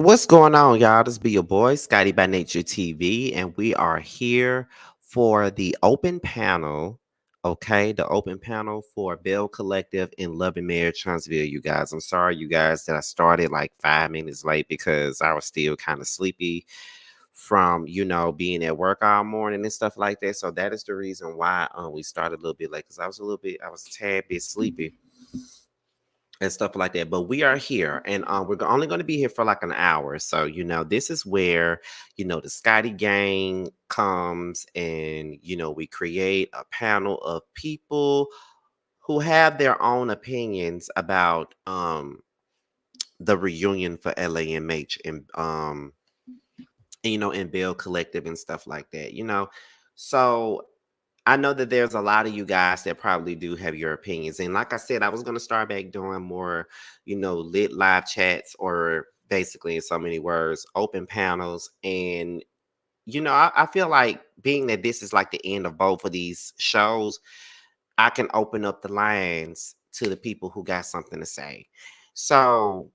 What's going on, y'all? This be your boy, Scotty by Nature TV, and we are here for the open panel. Okay, the open panel for Bell Collective in Love and Marriage, Huntsville, you guys. I'm sorry, you guys, that I started like 5 minutes late because I was still kind of sleepy from, being at work all morning and stuff like that. So that is the reason why we started a little bit late because I was a tad bit sleepy and stuff like that. But we are here, and only going to be here for like an hour. So this is where the Scotty gang comes, and we create a panel of people who have their own opinions about the reunion for LAMH and Bill Collective and stuff like that. So I know that there's a lot of you guys that probably do have your opinions. And like I said, I was going to start back doing more, lit live chats, or basically, in so many words, open panels. And, I feel like, being that this is like the end of both of these shows, I can open up the lines to the people who got something to say. So,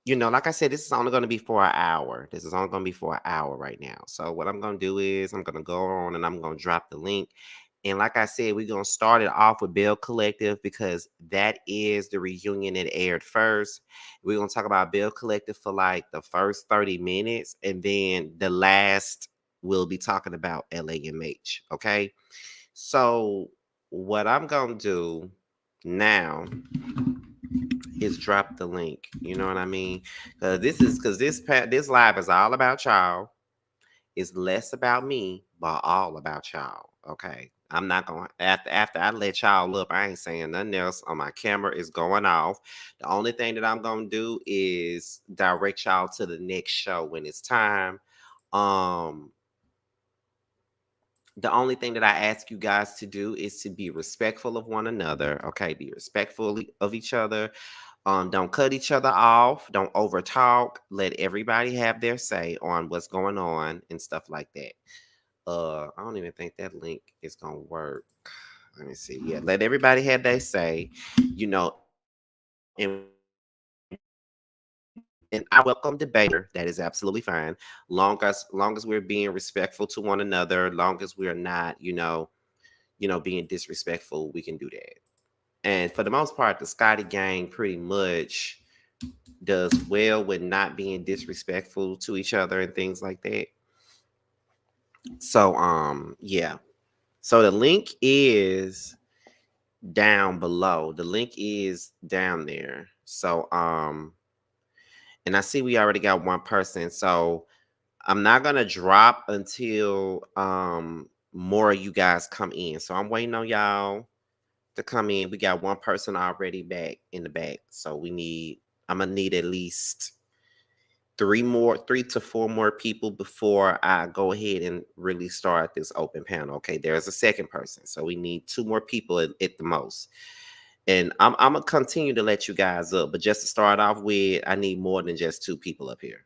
like I said, this is only going to be for an hour. This is only going to be for an hour right now. So what I'm going to do is I'm going to go on and I'm going to drop the link. And like I said, we're going to start it off with Bill Collective because that is the reunion that aired first. We're going to talk about Bill Collective for like the first 30 minutes. And then the last, we'll be talking about LAMH. Okay. So what I'm going to do now is drop the link. You know what I mean? This live is all about y'all. It's less about me, but all about y'all. Okay. I'm not gonna after I let y'all up, I ain't saying nothing else. On my camera is going off. The only thing that I'm gonna do is direct y'all to the next show when it's time. Um the only thing that I ask you guys to do is to be respectful of one another. Okay, be respectful of each other. Don't cut each other off. Don't over talk. Let everybody have their say on what's going on and stuff like that. I don't even think that link is gonna work. Let me see. Yeah, let everybody have their say. And I welcome debater. That is absolutely fine. Long as we're being respectful to one another. Long as we're not, being disrespectful, we can do that. And for the most part, the Scotty gang pretty much does well with not being disrespectful to each other and things like that. So yeah. So the link is down below. The link is down there. So and I see we already got one person. So I'm not gonna drop until more of you guys come in. So I'm waiting on y'all to come in. We got one person already back in the back. So I'm gonna need at least three to four more people before I go ahead and really start this open panel. Okay, there's a second person. So we need two more people at the most. And I'm gonna continue to let you guys up, but just to start off with, I need more than just two people up here.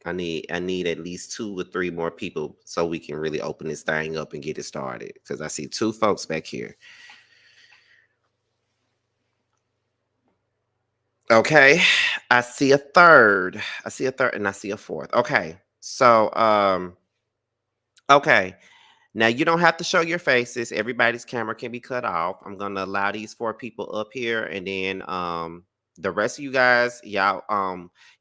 I need at least two or three more people so we can really open this thing up and get it started. Because I see two folks back here. Okay, I see a third. I see a third, and I see a fourth. Okay, so okay. Now you don't have to show your faces. Everybody's camera can be cut off. I'm gonna allow these four people up here, and then the rest of you guys, y'all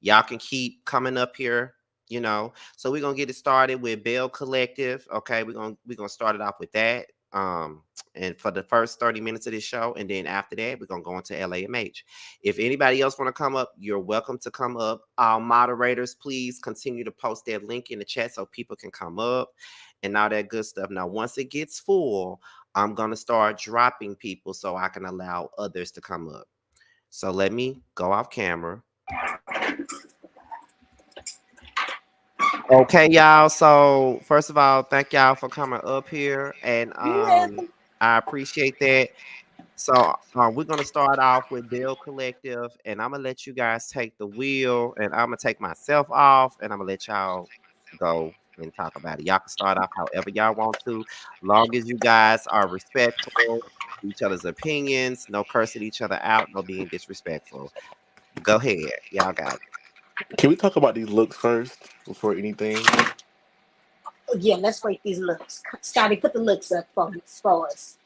can keep coming up here. So we're gonna get it started with Bell Collective. Okay, we're gonna start it off with that. And for the first 30 minutes of this show, and then after that, we're gonna go into LAMH. If anybody else want to come up, you're welcome to come up. Our moderators, please continue to post that link in the chat so people can come up and all that good stuff. Now, once it gets full, I'm going to start dropping people so I can allow others to come up. So let me go off camera. Okay, y'all. So first of all, thank y'all for coming up here. And I appreciate that. So we're going to start off with Bill Collective. And I'm going to let you guys take the wheel. And I'm going to take myself off. And I'm going to let y'all go and talk about it. Y'all can start off however y'all want to, long as you guys are respectful of each other's opinions, no cursing each other out, no being disrespectful. Go ahead, y'all got it. Can we talk about these looks first before anything? Yeah, let's rate these looks. Scotty, put the looks up for us.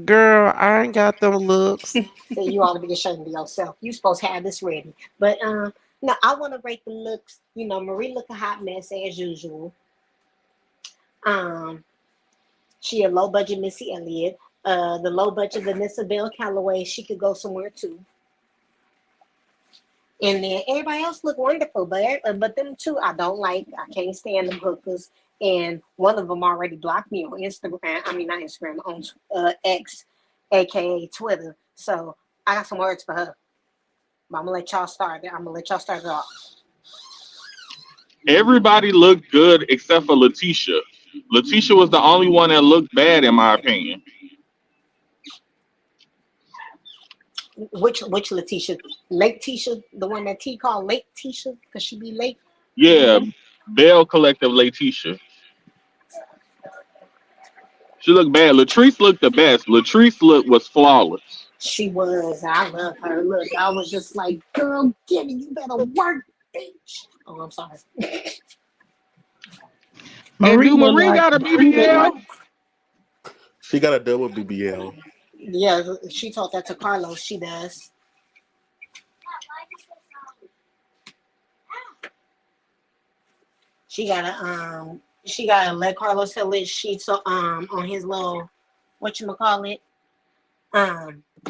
Girl, I ain't got them looks. So you ought to be ashamed of yourself. You supposed to have this ready. But no, I want to rate the looks. You know, Marie look a hot mess as usual. Um, she a low budget Missy Elliott. The low budget Vanessa Bell Calloway, she could go somewhere too. And then everybody else look wonderful, but them two I don't like. I can't stand them hookers. And one of them already blocked me on Instagram. I mean not Instagram, on X, aka Twitter. So I got some words for her. But I'm gonna let y'all start it. I'm gonna let y'all start it off. Everybody looked good except for Letitia. Letitia was the only one that looked bad, in my opinion. Which Letitia? Late Tisha, the one that T called Late Tisha, because she be late. Yeah, Bell Collective Letitia. She looked bad. Latrice looked the best. Latrice look was flawless. She was. I love her. Look, I was just like, girl, get it. You better work, bitch. Oh, I'm sorry. And Marie do look Marie like got a BBL? She got a double BBL. Yeah, she taught that to Carlos. She does. She gotta let Carlos tell it. She so on his little whatchamacallit,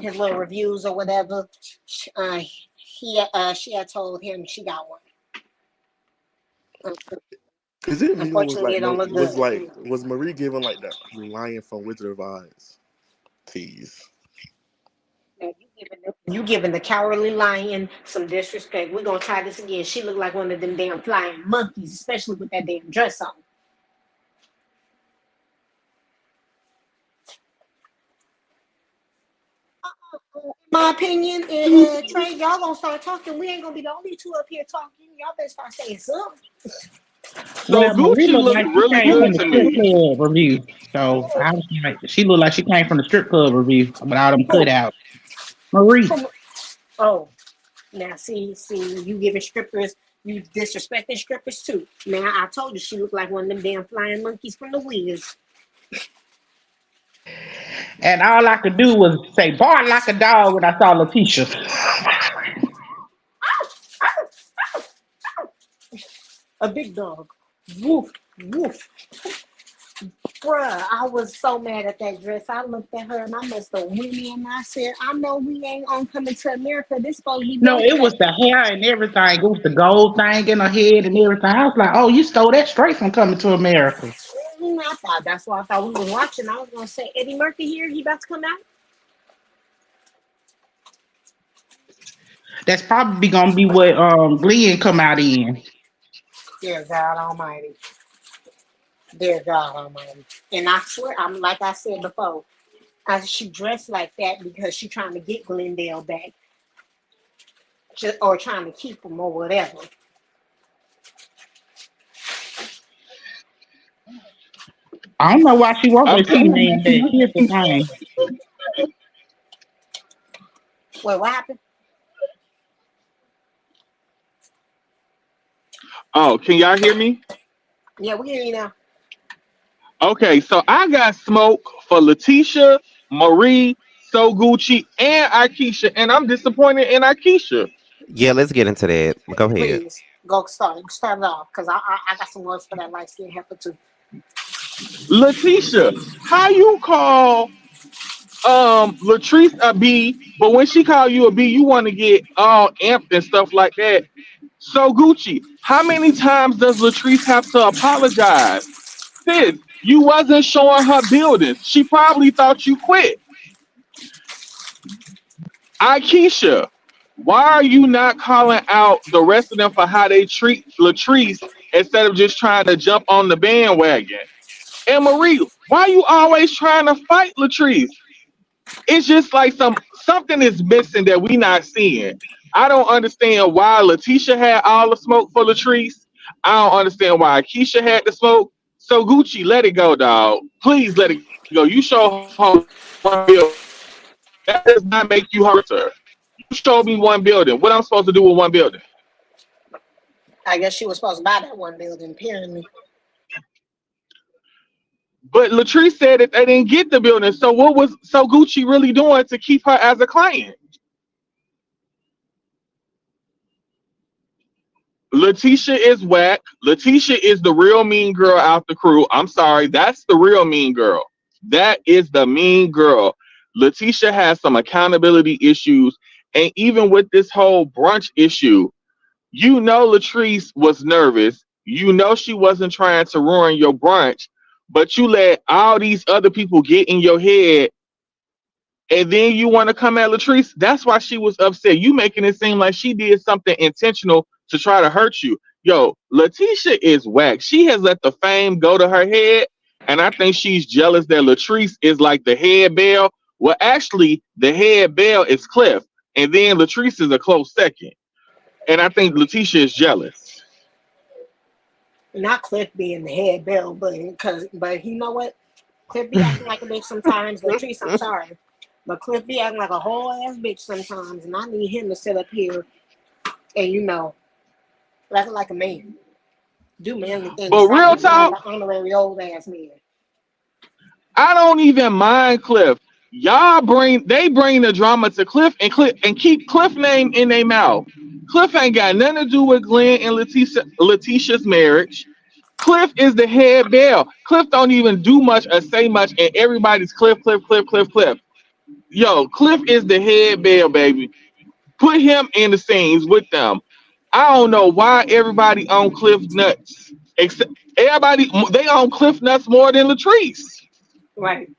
his little reviews or whatever. She had told him she got one. Is it me or was Unfortunately, like it don't look good. was Marie giving like the lion from Wizard of Oz tease? You giving the cowardly lion some disrespect. We're gonna try this again. She looked like one of them damn flying monkeys, especially with that damn dress on. In my opinion, Trey, y'all gonna start talking. We ain't gonna be the only two up here talking. Y'all better start saying something. So well, Marie Gucci looked looked like she really came from good the to strip me. club review. So I was like, she looked like she came from the strip club review with all them Who? cutouts. Marie. Who? Oh, now see, you giving strippers, you disrespecting strippers too. Now I told you she looked like one of them damn flying monkeys from the Wiz. And all I could do was say bark like a dog when I saw Letitia. A big dog. Woof, woof. Bruh, I was so mad at that dress. I looked at her and I must have went in. I said, I know we ain't on coming to America. This supposed to be No, your it was place. the hair and everything. It was the gold thing in her head and everything. I was like, oh, you stole that straight from Coming to America. I thought that's why I thought we was watching. I was gonna say Eddie Murphy here, he about to come out. That's probably gonna be what Glenn come out in. Dear God Almighty. Dear God Almighty. And I swear, I'm like I said before, she dressed like that because she trying to get Glendale back, or trying to keep him or whatever. I don't know why she wants I to feel keep man back. Here's the thing. Wait, what happened? Oh, can y'all hear me? Yeah, we hear you now. Okay, so I got smoke for Letitia, Marie, So Gucci, and Aikisha, and I'm disappointed in Aikisha. Yeah, let's get into that. Go ahead. Please go start it off, because I got some words for that light skin heifer too. Letitia, how you call Latrice a B, but when she call you a B, you want to get all amped and stuff like that. So Gucci, how many times does Latrice have to apologize? Sis, you wasn't showing her buildings. She probably thought you quit. Aikisha, why are you not calling out the rest of them for how they treat Latrice instead of just trying to jump on the bandwagon? And Marie, why you always trying to fight Latrice? It's just like something is missing that we not seeing. I don't understand why Letitia had all the smoke for Latrice. I don't understand why Keisha had to smoke. So Gucci, let it go, dog. Please let it go. You showed her one building. That does not make you her realtor. You showed me one building. What I'm supposed to do with one building? I guess she was supposed to buy that one building, apparently. But Latrice said that they didn't get the building. So what was so Gucci really doing to keep her as a client? Letitia is whack. Letitia is the real mean girl out the crew. I'm sorry, that's the real mean girl. That is the mean girl. Letitia has some accountability issues, and even with this whole brunch issue, you know Latrice was nervous. You know she wasn't trying to ruin your brunch, but you let all these other people get in your head, and then you want to come at Latrice. That's why she was upset. You making it seem like she did something intentional to try to hurt you. Yo, Letitia is whack. She has let the fame go to her head, and I think she's jealous that Latrice is like the head belle. Well, actually, the head belle is Cliff, and then Latrice is a close second. And I think Letitia is jealous. Not Cliff being the head bill, but you know what? Cliff be acting like a bitch sometimes. Latrice, I'm sorry. But Cliff be acting like a whole ass bitch sometimes, and I need him to sit up here and act like a man. Do manly things. But Stop real acting like talk, an honorary old ass man. I don't even mind Cliff. They bring the drama to Cliff and keep Cliff name in their mouth. Cliff ain't got nothing to do with Glenn and Letitia's marriage. Cliff is the head bell. Cliff don't even do much or say much, and everybody's Cliff. Yo, Cliff is the head bell, baby. Put him in the scenes with them. I don't know why everybody on Cliff nuts. Except everybody, they on Cliff nuts more than Latrice. Right.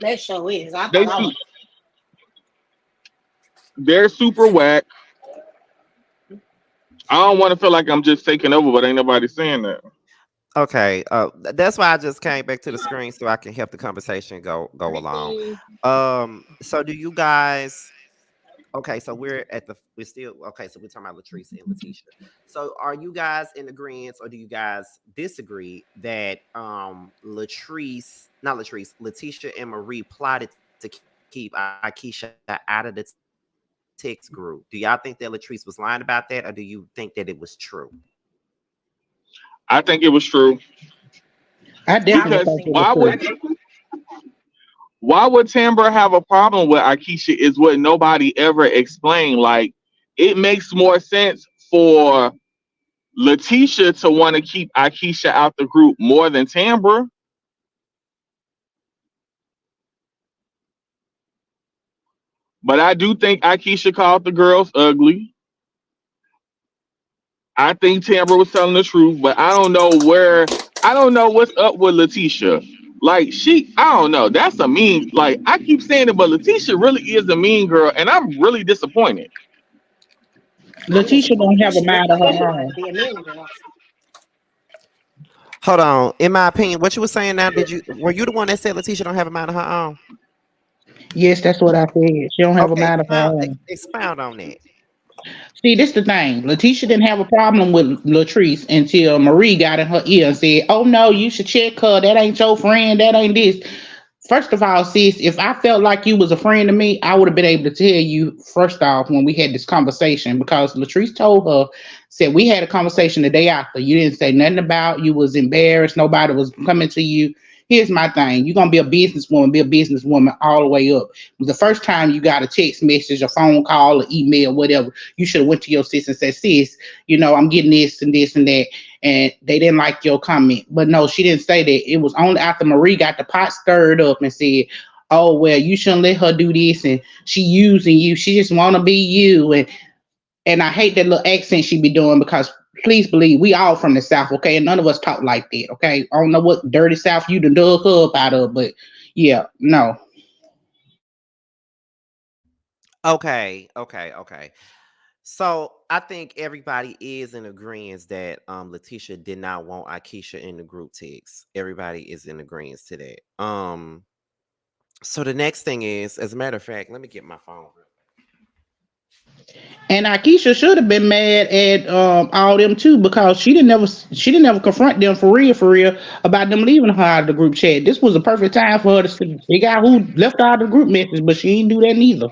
That show is. I They thought I was. they're super whack. I don't want to feel like I'm just taking over, but ain't nobody saying that. Okay, that's why I just came back to the screen so I can help the conversation go along. Mm-mm. So do you guys? Okay, so we're still okay. So we're talking about Latrice and Letitia. So are you guys in agreement, or do you guys disagree that Letitia and Marie plotted to keep Akeisha out of the text group? Do y'all think that Latrice was lying about that, or do you think that it was true? I think it was true I I definitely because really think think it it was was true. why would Tambra have a problem with Akeisha is what nobody ever explained. Like it makes more sense for Letitia to want to keep Akeisha out the group more than Tambra. But I do think Akeisha called the girls ugly. I think Tambra was telling the truth, but I don't know what's up with Letitia. Like I don't know. That's a mean. Like I keep saying it, but Letitia really is a mean girl, and I'm really disappointed. I'm Letitia don't disappointed. have a She looked mind of like she her wanted to own. be a mean girl. Hold on. In my opinion, what you were saying now? Were you the one that said Letitia don't have a mind of her own? Yes, that's what I said. She don't have a Okay, mind of her own. expound on that. See, this the thing. Letitia didn't have a problem with Latrice until Marie got in her ear and said, "Oh no, you should check her. That ain't your friend. That ain't this." First of all, sis, if I felt like you was a friend to me, I would have been able to tell you first off when we had this conversation because Latrice told her, said we had a conversation the day after. You didn't say nothing about you was embarrassed. Nobody was coming to you. Here's my thing. You're gonna be a businesswoman all the way up. The first time you got a text message, a phone call, or email, whatever, you should have went to your sis and said, sis, I'm getting this and this and that. And they didn't like your comment. But no, she didn't say that. It was only after Marie got the pot stirred up and said, "Oh well, you shouldn't let her do this, and she using you. She just want to be you." And I hate that little accent she be doing because please believe we all from the South, okay? And none of us talk like that, okay? I don't know what dirty South you done dug her up out of, but yeah, no. Okay. So I think everybody is in agreement that Letitia did not want Akeisha in the group text. Everybody is in agreement to that. So the next thing is, as a matter of fact, let me get my phone. And Akeisha should have been mad at all them too because she didn't ever confront them for real about them leaving her out of the group chat. This was a perfect time for her to figure out who left her out of the group message, but she didn't do that neither.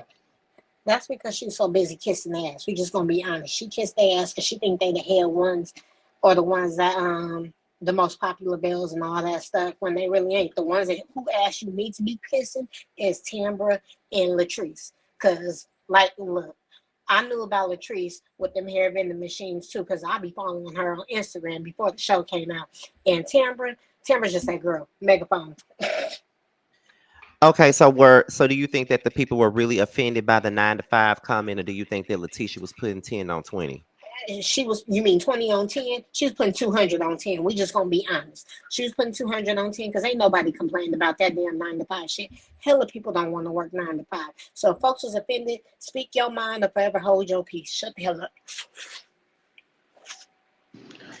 That's because she's so busy kissing ass. We just gonna be honest. She kissed their ass because she think they the hell ones, or the ones that the most popular bills and all that stuff. When they really ain't. The ones that who asked you need to be kissing is Tambra and Latrice. Cause like, look, I knew about Latrice with them hair vending machines too. Cause I be following her on Instagram before the show came out. And Tambra's just that girl, megaphone. Okay, so do you think that the people were really offended by the 9 to 5 comment, or do you think that Letitia was putting 10 on 20? She was, you mean 20 on 10? She was putting 200 on 10. We just gonna be honest. She was putting 200 on 10 because ain't nobody complaining about that damn 9 to 5 shit. Hella people don't want to work 9 to 5. So if folks is offended, speak your mind or forever hold your peace. Shut the hell up.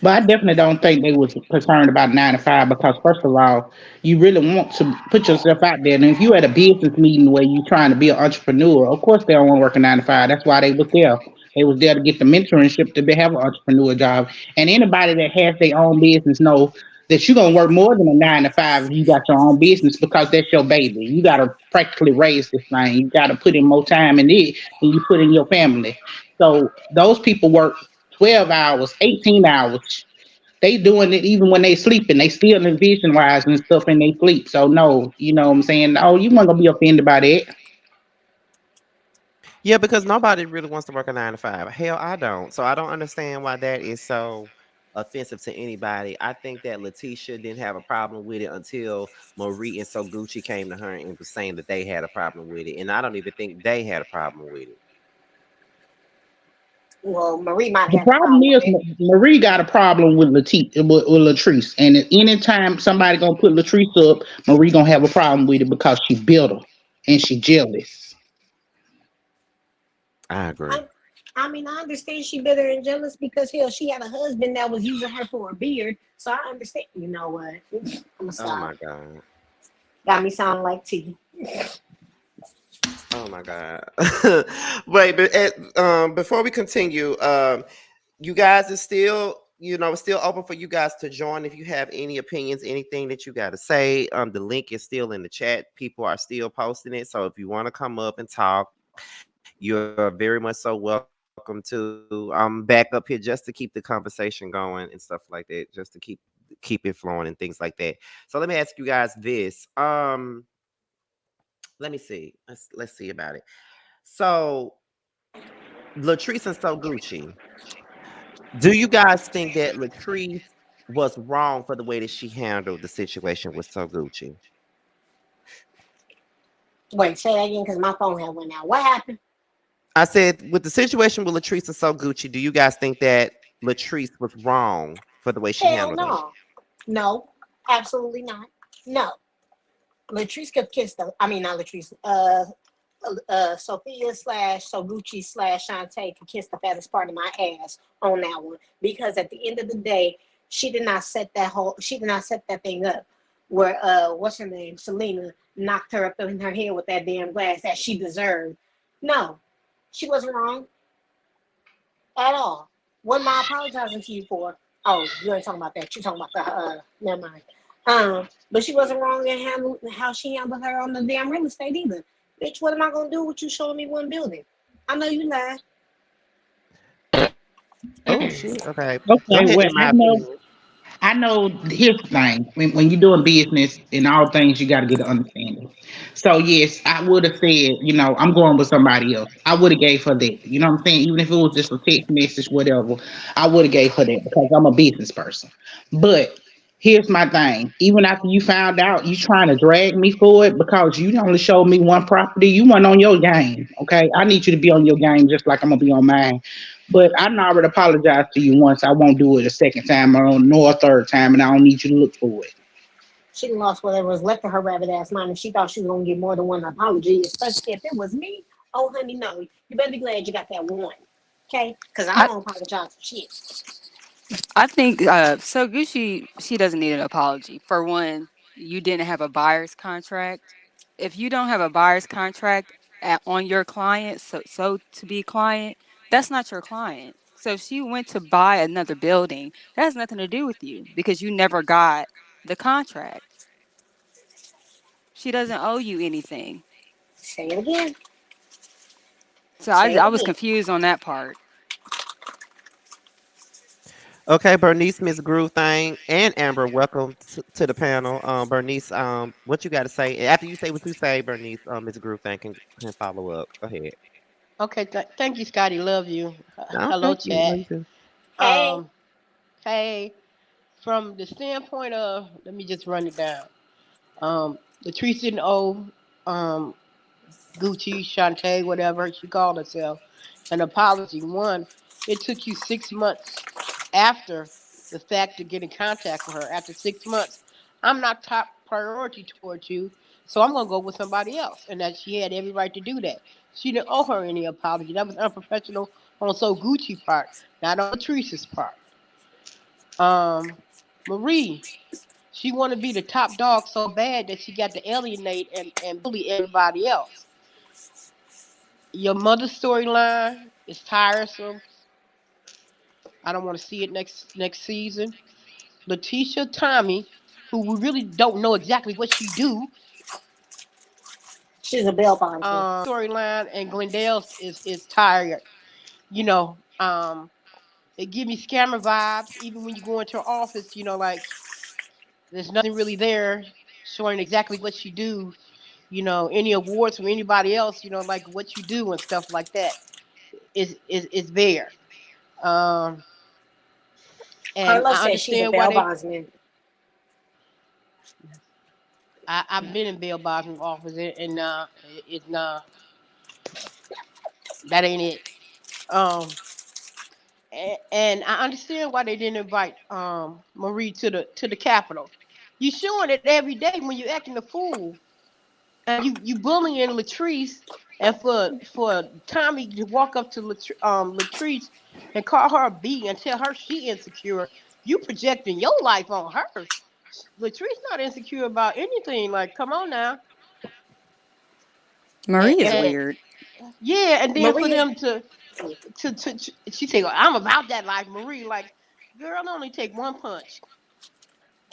But I definitely don't think they was concerned about 9 to 5 because first of all, you really want to put yourself out there. And if you at a business meeting where you trying to be an entrepreneur, of course they don't want to work a 9 to 5. That's why they was there. They was there to get the mentorship to have an entrepreneur job. And anybody that has their own business know that you're gonna work more than a 9 to 5 if you got your own business because that's your baby. You gotta practically raise this thing. You gotta put in more time in it than you put in your family. So those people work 12 hours, 18 hours. They doing it even when they sleeping. They still in vision wise and stuff in they sleep. So no, you know what I'm saying? Oh, you weren't gonna be offended by that. Yeah, because nobody really wants to work a 9 to 5. Hell, I don't. So I don't understand why that is so offensive to anybody. I think that Letitia didn't have a problem with it until Marie and So Gucci came to her and was saying that they had a problem with it. And I don't even think they had a problem with it. Well, Marie might The have a problem problem with is it. Marie got a problem with with Latrice, and at any time somebody gonna put Latrice up, Marie gonna have a problem with it because she bitter and she jealous. I agree. I, I mean, I understand she bitter and jealous because hell, she had a husband that was using her for a beard. So I understand. You know what? I'm gonna Oh stop. my God. Got me sounding like T. Oh my God. Wait, but before we continue, you guys is still, still open for you guys to join if you have any opinions, anything that you got to say. The link is still in the chat. People are still posting it. So if you want to come up and talk, you're very much so welcome to. I'm back up here just to keep the conversation going and stuff like that, just to keep it flowing and things like that. So let me ask you guys this. Let me see. Let's see about it. So Latrice and So Gucci, do you guys think that Latrice was wrong for the way that she handled the situation with So Gucci? Wait, say that again because my phone had went out. What happened? I said, with the situation with Latrice and So Gucci, do you guys think that Latrice was wrong for the way she Hell handled it? no. No, absolutely not. No. Latrice could kiss the, I mean, not Latrice, Sophia slash Soguchi slash Shantae could kiss the fattest part of my ass on that one because at the end of the day, she did not set that thing up where what's her name, Selena knocked her up in her head with that damn glass that she deserved. No, she wasn't wrong at all. What am I apologizing to you for? Oh, you ain't talking about that. You talking about the never mind. But she wasn't wrong in how she handled her on the damn real estate either. Bitch, what am I gonna do with you showing me one building? I know you lied. Oh shit. Okay. Go Okay, ahead, well in my opinion. I know here's the thing. When you're doing business in all things, you got to get an understanding. So yes, I would have said, I'm going with somebody else. I would have gave her that. You know what I'm saying? Even if it was just a text message, whatever, I would have gave her that because I'm a business person. But here's my thing. Even after you found out, you trying to drag me for it because you only showed me one property. You weren't on your game. Okay, I need you to be on your game just like I'm gonna be on mine. But I done already apologized to you once. I won't do it a second time or nor a third time, and I don't need you to look for it. She done lost whatever was left of her rabbit ass mind, and she thought she was gonna get more than one apology, especially if it was me. Oh, honey, no. You better be glad you got that one. Okay? Because I I don't apologize for shit. I think so. Gucci, she doesn't need an apology. For one, you didn't have a buyer's contract. If you don't have a buyer's contract on your client, so to be client, That's not your client. So if she went to buy another building, that has nothing to do with you because you never got the contract. She doesn't owe you anything. Say it again. So Say it I was again. confused on that part. Okay, Bernice, Miss Groove Thing, and Amber, welcome to the panel. Bernice, what you got to say? After you say what you say, Bernice, Miss Groove Thing can follow up. Go ahead. Okay, thank you, Scotty. Love you. No, Hello, thank you. chat. Love you too. Hey, Um, hey, from the standpoint of, let me just run it down. Latrice didn't owe um Gucci, Shantae, whatever she called herself, an apology. One, it took you 6 months after the fact to get in contact with her. After 6 months, I'm not top priority towards you, so I'm gonna go with somebody else. And that she had every right to do that. She didn't owe her any apology. That was unprofessional on So Gucci part, not on Latrice's part. Um, Marie, she wanted to be the top dog so bad that she got to alienate and bully everybody else. Your mother's storyline is tiresome. I don't want to see it next season. Letitia, Tommy, who we really don't know exactly what she do. she's a bail bondsman. Storyline and Glendale's is tired. You know, it give me scammer vibes. Even when you go into her office, like there's nothing really there showing exactly what she do. Any awards from anybody else. Like what you do and stuff like that is there. Um, and Carlos I says she's a understand why bail they. bondsman. I've been in Bill Boston's office, and that ain't it. Um, and I understand why they didn't invite Marie to the Capitol. You showing it every day when you acting a fool, and you bullying Latrice, and for Tommy to walk up to Latrice and call her a B and tell her she insecure. You projecting your life on her. Latrice not insecure about anything. Like, come on now. And, Marie is and weird. Yeah, and then for Marie is them to she say, "Well, I'm about that life, Marie." Like, girl, only take one punch,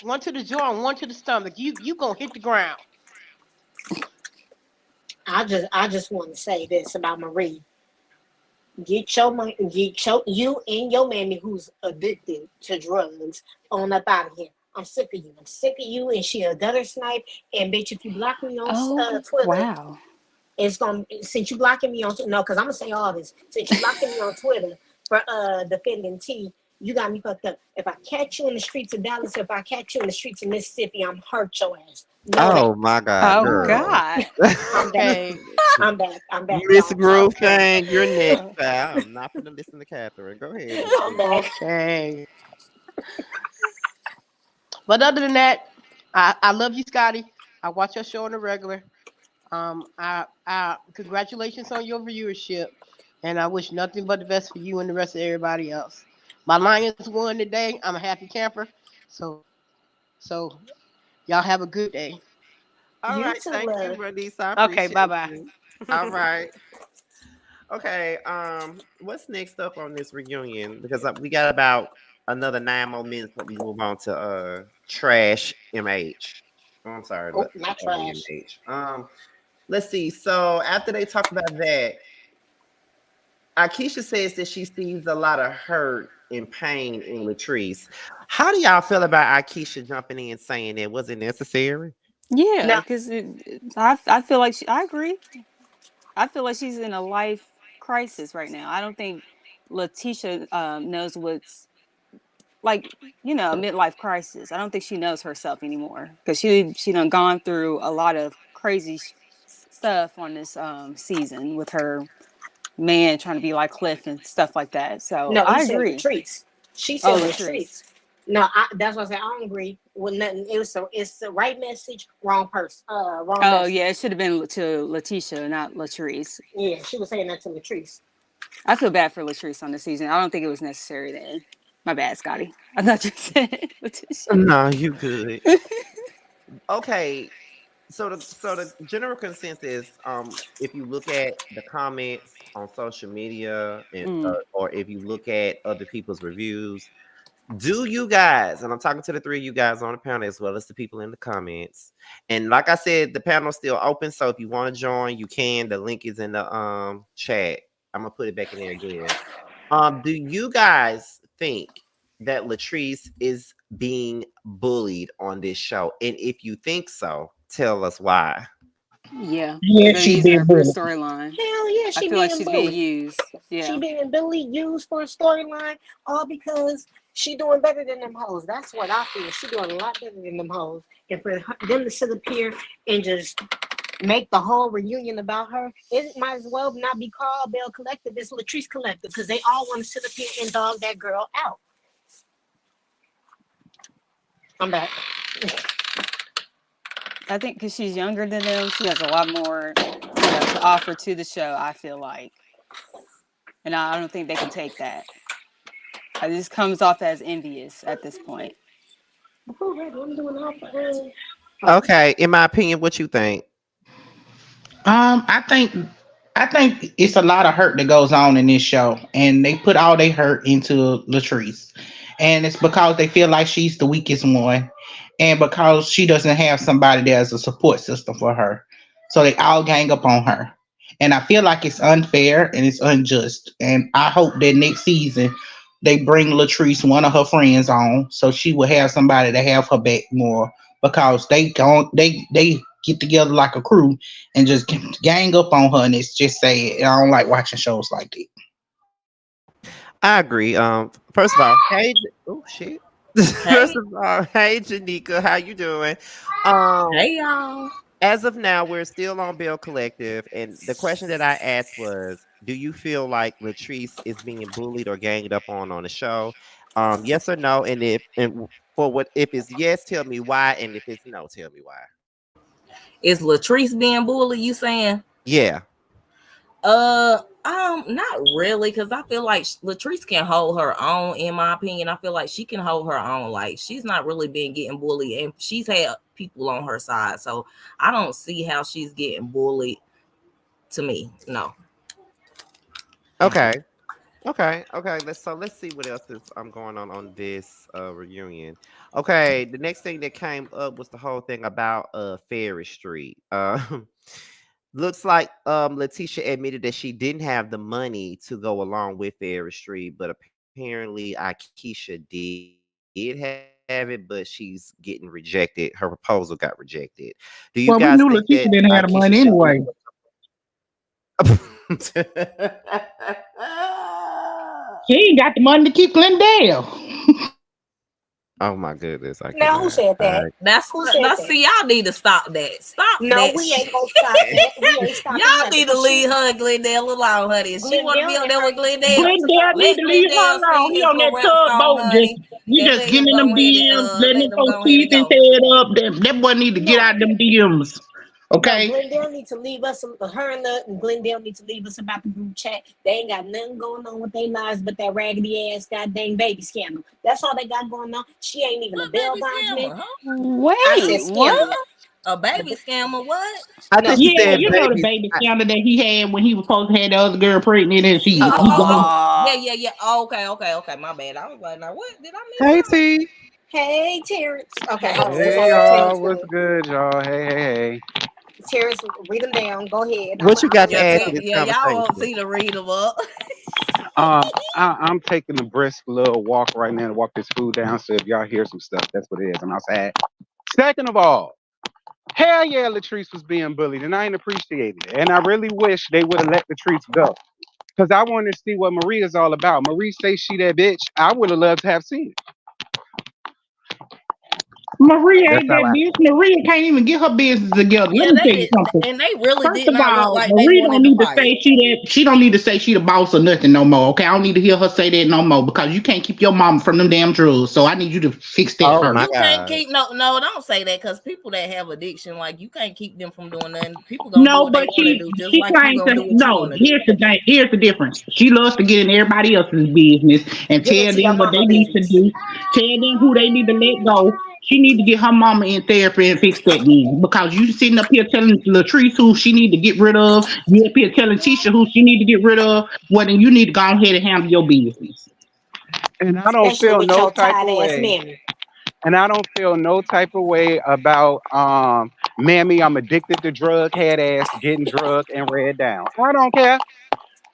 one to the jaw and one to the stomach. You gonna hit the ground. I just want to say this about Marie. Get your money, you and your mammy who's addicted to drugs on up out of here. I'm sick of you. I'm sick of you. And she a gutter snipe. And bitch, if you block me on Oh, Twitter, wow. it's gonna since you blocking me on no, because I'm gonna say all this. Since you blocking me on Twitter for defending T, you got me fucked up. If I catch you in the streets of Dallas, if I catch you in the streets of Mississippi, I'm hurt your ass. Know that. Oh my God, Oh, girl. God. I'm back. Okay. I'm back, Miss y'all. Groove Okay. Thing, you're next, Uh, child. I'm not gonna listen to Catherine. Go ahead, Miss I'm Groove. back. okay. But other than that, I love you, Scotty. I watch your show on the regular. I congratulations on your viewership, and I wish nothing but the best for you and the rest of everybody else. My Lions won today. I'm a happy camper. So so y'all have a good day. All You right, too, thank you, love. Bernice. I Okay. Bye appreciate bye. you. All right. Okay. What's next up on this reunion? Because we got about another 9 more minutes before we move on to trash MH. Oh, I'm sorry, Oh, not trash. LMH. Let's see. So after they talk about that, Akeisha says that she sees a lot of hurt and pain in Latrice. How do y'all feel about Akeisha jumping in saying that? Was it necessary? Yeah, No, because I feel like I agree. I feel like she's in a life crisis right now. I don't think Letitia knows what's like, a midlife crisis. I don't think she knows herself anymore because she done gone through a lot of crazy stuff on this season with her man trying to be like Cliff and stuff like that. So no, he I said agree. Latrice. She Oh, said Latrice. Latrice. No, that's what I said. I don't agree with nothing. It's the right message, wrong person, wrong Oh message. yeah, it should have been to Letitia, not Latrice. Yeah, she was saying that to Latrice. I feel bad for Latrice on the season. I don't think it was necessary then. My bad, Scotty. I thought you said Letitia. No, you good. Okay, so the general consensus, if you look at the comments on social media, and Mm. or if you look at other people's reviews, do you guys, and I'm talking to the three of you guys on the panel as well as the people in the comments. And like I said, the panel's still open. So if you want to join, you can. The link is in the chat. I'm gonna put it back in there again. Do you guys think that Latrice is being bullied on this show? And if you think so, tell us why. Yeah, because Yeah, they're she using her been for the bullied. storyline. Hell yeah, I she feel like being she's being bullied. used. She Yeah. being bullied, used for a storyline, all because she doing better than them hoes. That's what I feel. She doing a lot better than them hoes. And for them to sit up here and just make the whole reunion about her, it might as well not be called Bell Collective. It's Latrice Collective because they all want to sit up here and dog that girl out. I'm back. I think because she's younger than them, she has a lot more, to offer to the show, I feel like. And I don't think they can take that. This comes off as envious at this point. I'm doing all for Okay, in my opinion, what you think? I think it's a lot of hurt that goes on in this show, and they put all their hurt into Latrice, and it's because they feel like she's the weakest one, and because she doesn't have somebody there's a support system for her, so they all gang up on her, and I feel like it's unfair and it's unjust, and I hope that next season they bring Latrice one of her friends on, so she will have somebody to have her back more because they get together like a crew and just gang up on her, and it's just sad. I don't like watching shows like that. I agree. First of all, hey, oh shit. First Hey, of all, hey, Janika, how you doing? Um, hey y'all. as of now, we're still on Bill Collective, and the question that I asked was, do you feel like Latrice is being bullied or ganged up on the show? Yes or no? And for what, if it's yes, tell me why, and if it's no, tell me why. Is Latrice being bullied? You saying? Yeah. Not really, because I feel like Latrice can hold her own. In my opinion, I feel like she can hold her own. Like she's not really been getting bullied, and she's had people on her side. So I don't see how she's getting bullied. To me, no. Okay. Okay. Let's see what else is going on this reunion. Okay, the next thing that came up was the whole thing about Ferry Street. Looks like Letitia admitted that she didn't have the money to go along with Ferry Street, but apparently Akeisha did have it, but she's getting rejected. Her proposal got rejected. Do you guys think that Well, we knew Akeisha Letitia should didn't have the do money anyway. She ain't got the money to keep Glendale. Oh my goodness, I Now, who cannot. said that? That's Who said now. that? See, y'all need to stop that. Stop No, that we ain't shit. gonna stop that. We ain't stopping Y'all nothing need to because she, leave her and Glendale alone, honey. If she want to be Glendale up and there her, with Glendale, Glendale need let to leave her Glendale alone. sing He his on little that rap song, tugboat, honey, he and just let him getting them go ahead and DMs, letting let them them folks go ahead teeth and and go. head up. That boy need to get no, out them DMs. no, Okay. Glendale need to leave us. Her and Glendale need to leave us about the group chat. They ain't got nothing going on with their lives but that raggedy ass goddamn baby scandal. That's all they got going on. She ain't even a What bail baby bondsman. scammer, huh? I said Wait, what? scandal. A The baby scammer? What? I no, think you Yeah, said you know the babies. baby scandal that he had when he was supposed to have the other girl pregnant and Oh, he oh, gone. oh, yeah, Ah, yeah, yeah. Oh, okay. My bad. I was like, now what? Did I miss Hey something? T, hey Terrence. Okay, Hey, hold on. Let's Hey hold on. Terrence. Terrence, y'all, go what's ahead. good, y'all? Hey. Terrence, read them down. Go ahead. what you I'm gonna got to Yeah, just add tell to this them. yeah. Y'all won't conversation? see the read them up. I'm taking a brisk little walk right now to walk this food down. So if y'all hear some stuff, that's what it is. I'm outside. Second of all, hell yeah, Latrice was being bullied, and I ain't appreciating it. And I really wish they would have let Latrice go. Because I wanted to see what Maria's all about. Marie say she that bitch. I would have loved to have seen it. Maria That's ain't how that I bitch. Maria can't even get her business together. Let Yeah, me they tell you did, something. and they really First did of not look all, like they Marie don't wanted to need to fight. say she don't need to say she the boss or nothing no more. Okay, I don't need to hear her say that no more because you can't keep your mama from them damn drugs. So I need you to fix that Oh first. my You can't God. keep no. Don't say that because people that have addiction, like you can't keep them from doing nothing. People gonna do No, what they but want to she do, just she like you claims gonna to do what you no. want to do. Here's the thing. Here's the difference. She loves to get in everybody else's business and Get tell into your them what mama they need to business. do. Tell them who they need to let go. She need to get her mama in therapy and fix that then. Because you sitting up here telling Latrice who she need to get rid of, you up here telling Tisha who she need to get rid of, well then you need to go ahead and handle your business. And I don't especially feel with no your type tired of ass way. mammy. And I don't feel no type of way about Mammy, I'm addicted to drug, head ass getting drugged and read down. I don't care.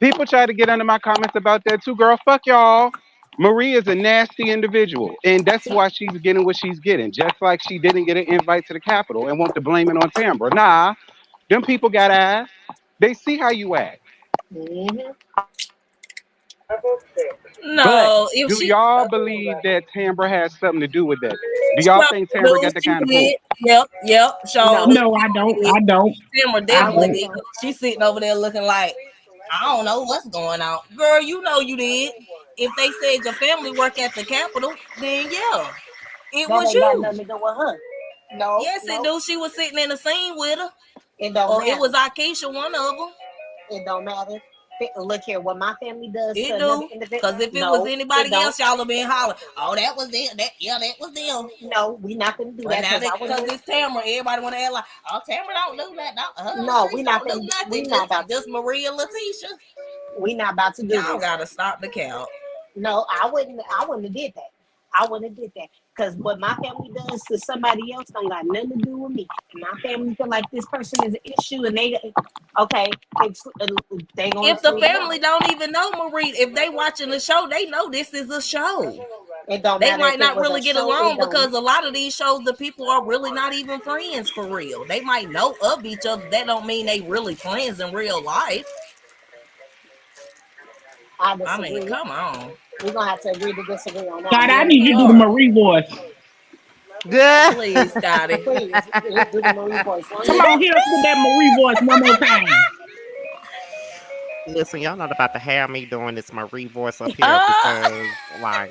People try to get under my comments about that too, girl. Fuck y'all. Marie is a nasty individual, and that's why she's getting what she's getting. Just like she didn't get an invite to the Capitol and want to blame it on Tambra. Nah, them people got eyes. They see how you act. Hmm. But No, if do she y'all believe that Tambra has something to do with that? Do y'all sure think Tambra do, got the she kind of pull? did. Yep, yep, showed No, it. No, I She don't. did. I don't. Tamara I I definitely don't. wouldn't did. go. She's sitting over there looking like, I don't know what's going on. Girl, you know you did. If they said your family work at the Capitol, then yeah, it That was ain't got you. nothing to do with her. No, Yes, it no, do. She was sitting in the scene with her. it don't Or it matter. was Akeisha, one of them. It don't matter. Look here, what my family does to It another do. individual. Cause if it was No, it anybody don't. else, y'all have been hollering. Oh, that was them. That yeah, that was them. No, we not gonna do But that now because that I cause wouldn't. it's Tamara, everybody wanna act like, oh, Tamara don't do that. Don't, No, Latrice don't do we nothing. not Just about to. just Maria and Letitia. We not about to do Y'all this. gotta stop the count. No, I wouldn't. I wouldn't have did that. I wouldn't have did that because what my family does to somebody else don't got nothing to do with me. And my family feel like this person is an issue, and they okay, they gonna If the exclude them family out. don't even know Marie, if they watching the show, they know this is a show. It don't They matter might if it not was a really get show. It along don't. because a lot of these shows, the people are really not even friends for real. They might know of each other. That don't mean they really friends in real life. I I mean, disagree. come on. We're gonna have to agree to disagree on that God, one. I Yeah, need we you to do the are. Marie voice. Please, Scotty. Please do the Marie voice one Come more on, time. hit us with that Marie voice one more time. Listen, y'all not about to have me doing this Marie voice up here Ah, because, like,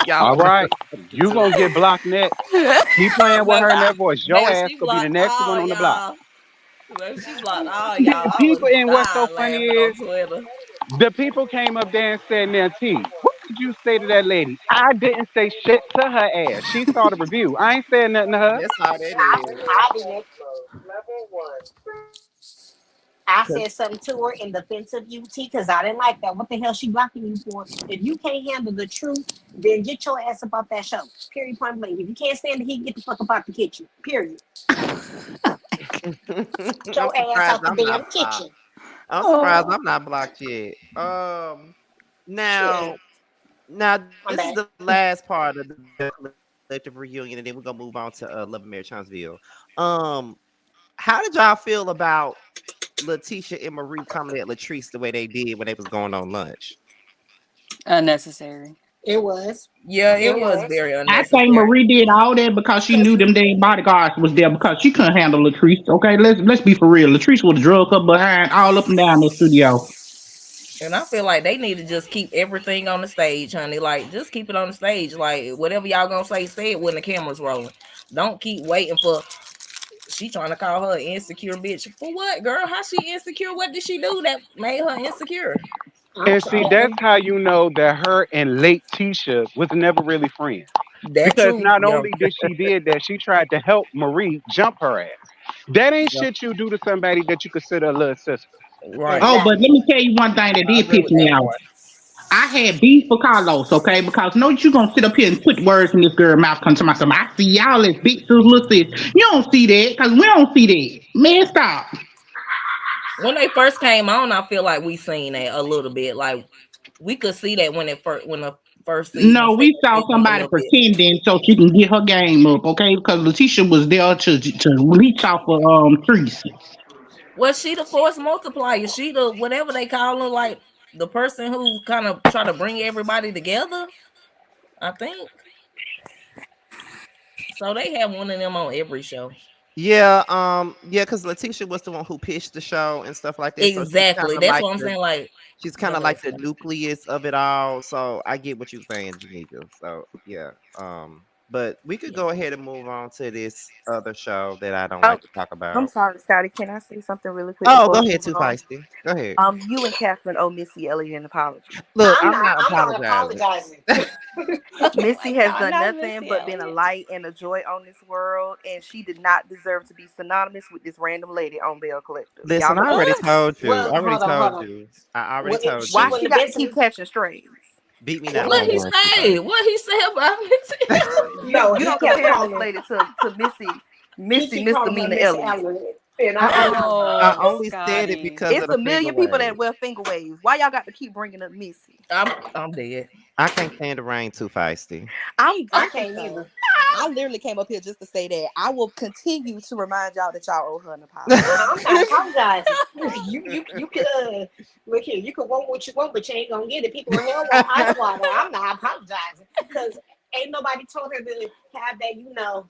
y'all All finna right. put You to gonna it. get blocked next. Keep playing with her in that voice. Your Baby, ass she gonna be the blocked next one all on the block. y'all. Baby, she blocked all The y'all. I was people and what's so dying funny laughing on is Twitter. the people came up there and said, now T, what did you say to that lady? I didn't say shit to her ass. She saw the review. I ain't saying nothing to her. That's how that is. I didn't. I said something to her in defense of UT because I didn't like that. What the hell she blocking you for? If you can't handle the truth, then get your ass up off that show. Period. Point blank. If you can't stand the heat, get the fuck up out the kitchen. Period. Get I'm your ass surprised out the I'm not damn blocked. kitchen. I'm surprised oh, I'm not blocked yet. Shit. Now, now this is I'm the bad. last part of the collective reunion, and then we're gonna move on to Love and Marriage Huntsville. Um, how did y'all feel about Letitia and Marie coming at Latrice the way they did when they was going on lunch? unnecessary. It was. Yeah, it It was was. very I think unnecessary. Marie did all that because she Cause knew them damn bodyguards was there because she couldn't handle Latrice. Okay, let's be for real. Latrice would have drug her behind all up and down the studio. And I feel like they need to just keep everything on the stage, honey. Like, just keep it on the stage. Like, whatever y'all gonna say it when the camera's rolling. Don't keep waiting for she trying to call her an insecure bitch. For what, girl? How she insecure? What did she do that made her insecure? I'm And see, trying. that's how you know that her and late Tisha was never really friends. That Because true. not Yeah. only did she did that, she tried to help Marie jump her ass. That ain't Yeah. shit you do to somebody that you consider a little sister. Right. Oh, but let Exactly. me tell you one thing that I did agree piss with me that off. part. I had beef for Carlos, okay? Because no, you gonna sit up here and put words in this girl's mouth. Come to myself. I see y'all as big sis, little sis. You don't see that because we don't see that. Man, stop. When they first came on, I feel like we seen that a little bit. Like we could see that when the first season, No, second we saw season, a somebody little bit. pretending so she can get her game up, okay? Because Letitia was there to leech off of Treese. Was she the force multiplier? She the whatever they call her, like the person who kind of try to bring everybody together. I think so. They have one of them on every show. Yeah, because Letitia was the one who pitched the show and stuff like that. So she's kind Exactly. of That's like what I'm the saying. Like, she's kind but of like the listen, nucleus of it all. So I get what you're saying, Janika. So yeah, But we could go ahead and move on to this other show that I don't Oh, like to talk I'm about. sorry, Scotty. Can I say something really quick Oh, before go we ahead, move too on? feisty. Go ahead. You and Catherine owe Missy Elliott an apology. Look, I'm I'm not. not I'm not apologizing. apologizing. Oh Missy my has God, done not nothing Missy but been a Elliott. light and a joy on this world, and she did not deserve to be synonymous with this random lady on Bell Collective. Y'all Listen, know I already better. What? told you. I Well, already hold on, hold told on. you. I already Well, if told she Why you. she wouldn't have got been to keep some, catching strays? Beat me well, not What on he one, too say? feisty. What he say about me? no, You he don't kept compare this calling. lady to He Missy keep calling her Misdemeanor Miss Elliott. Elliott, and I only I Oh, only said it Scotty. because of It's the a finger million people that wave. wear finger waves. Why y'all got to keep bringing up Missy? I'm dead. I can't stand the rain, too feisty. I'm I listen can't though. either. I literally came up here just to say that I will continue to remind y'all that y'all owe her an apology. I'm not apologizing. You could look here. You could want what you want, but you ain't gonna get it. People in hell want ice water. I'm not apologizing because ain't nobody told her to have that.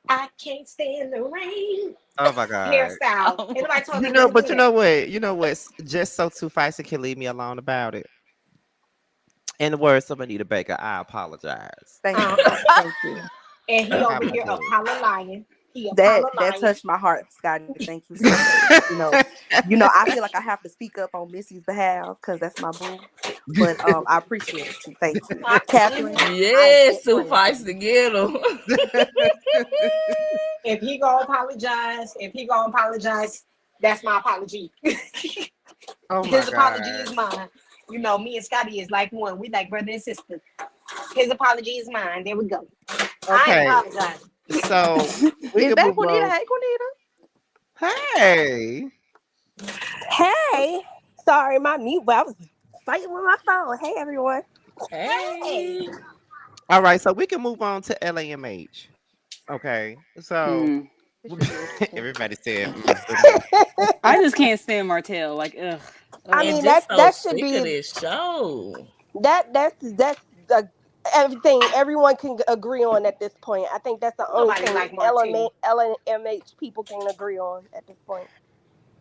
I can't stand the rain Oh my god. hairstyle. Oh Ain't my nobody told You her know, to but do you that. know what? You know what? Just so too feisty can leave me alone about it. In the words of Anita Baker, I apologize. Thank Uh you. huh. Thank you. And he over here I Apollo lying. He That Apollo that lying. touched my heart, Scotty. Thank you so much. do. I feel like I have to speak up on Missy's behalf because that's my boo. But I appreciate you. Thank you, Catherine. I Yes, accept two prayer. fights to get him. If he gonna apologize, that's my apology. Oh my His apology god. is mine. Me and Scotty is like one. We like brother and sister. His apology is mine. There we go. I ain't Okay, apologizing. so we Is can that move Juanita? on. Hey, Juanita. Hey. Hey, sorry, my mute, but I was fighting with my phone. Hey, everyone. Hey, Hey. All right, so we can move on to LAMH. Okay, so Hmm. This should be interesting. everybody said, but me. I just can't stand Martel. Like, ugh. I Ugh. And mean just that so that should sick of be this show. that's everything everyone can agree on at this point. I think that's the only nobody thing like Martell. LMH people can agree on at this point.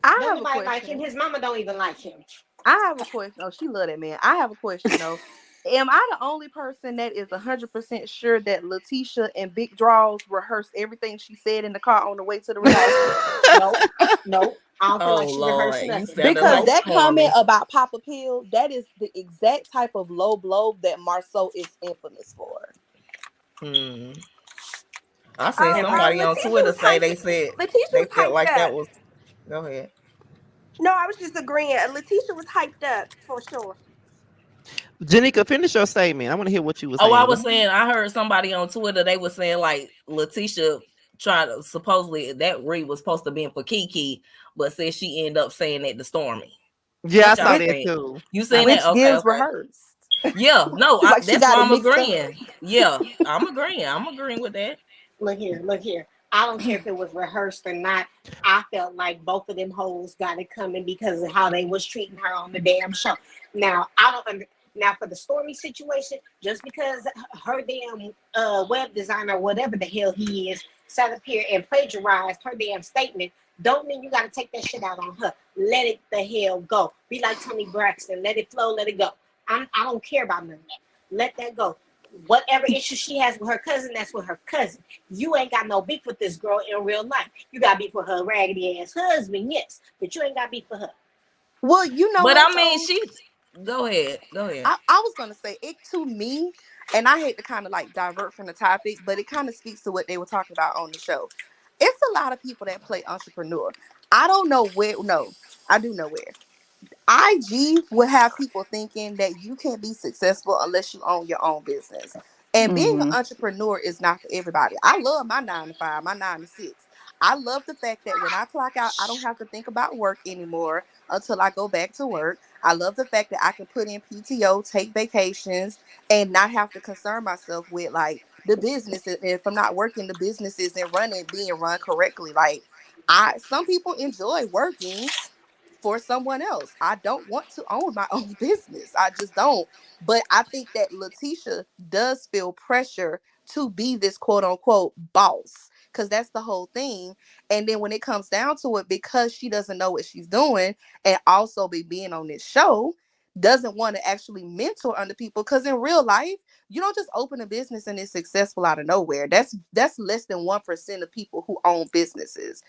I Don't have a nobody like him. question. His mama don't even like him. I have a question. Oh, she love that man. I have a question though. Am I the only person that is 100% sure that Letitia and Big Draws rehearsed everything she said in the car on the way to the No, rehearsal? no, no. I don't feel like Oh she rehearsed Lord, you nothing. sounded Because like No, that comment Stormy. about Papa Pill, that is the exact type of low blow that Marceau is infamous for. Hmm. I seen somebody on Letitia Twitter was say hyped. they said Letitia they was felt hyped like that up. was. Go ahead. No, I was just agreeing. Letitia was hyped up for sure. Janika, finish your statement. I want to hear what you were Oh, I saying. was saying I heard somebody on Twitter. They were saying like Letitia tried to supposedly that read was supposed to be for Kiki, but said she ended up saying that to Stormy. Yeah, I What saw y'all Which that think? too. You I saying saw. that? which Okay, gives okay. rehearsed. Yeah, no, Like she that's got why it I'm mixed up. agreeing. Yeah, I'm agreeing. I'm agreeing with that. look here, look here. I don't care if it was rehearsed or not. I felt like both of them hoes got it coming because of how they was treating her on the damn show. Now I don't now for the Stormy situation, just because her damn web designer, whatever the hell he is, sat up here and plagiarized her damn statement, don't mean you got to take that shit out on her. Let it the hell go. Be like Tony Braxton. Let it flow. Let it go. I don't care about none of that. Let that go. Whatever issue she has with her cousin, that's with her cousin. You ain't got no beef with this girl in real life. You got beef with her raggedy ass husband, yes, but you ain't got beef with her. Well, you know But what I mean, though? she. Go ahead. Go ahead. I was gonna say it to me, and I hate to kind of like divert from the topic, but it kind of speaks to what they were talking about on the show. It's a lot of people that play entrepreneur. I don't know where. No, I do know where. IG will have people thinking that you can't be successful unless you own your own business. And being an Hmm. entrepreneur is not for everybody. I love my 9 to 5, my 9 to 6. I love the fact that when I clock out, I don't have to think about work anymore until I go back to work. I love the fact that I can put in PTO, take vacations, and not have to concern myself with like the business. If I'm not working, the business isn't being run correctly. Like some people enjoy working for someone else. I don't want to own my own business. I just don't. But I think that Letitia does feel pressure to be this quote unquote boss because that's the whole thing. And then when it comes down to it, because she doesn't know what she's doing and also be being on this show, doesn't want to actually mentor other people because in real life, You don't just open a business and it's successful out of nowhere. That's less than 1% of people who own businesses.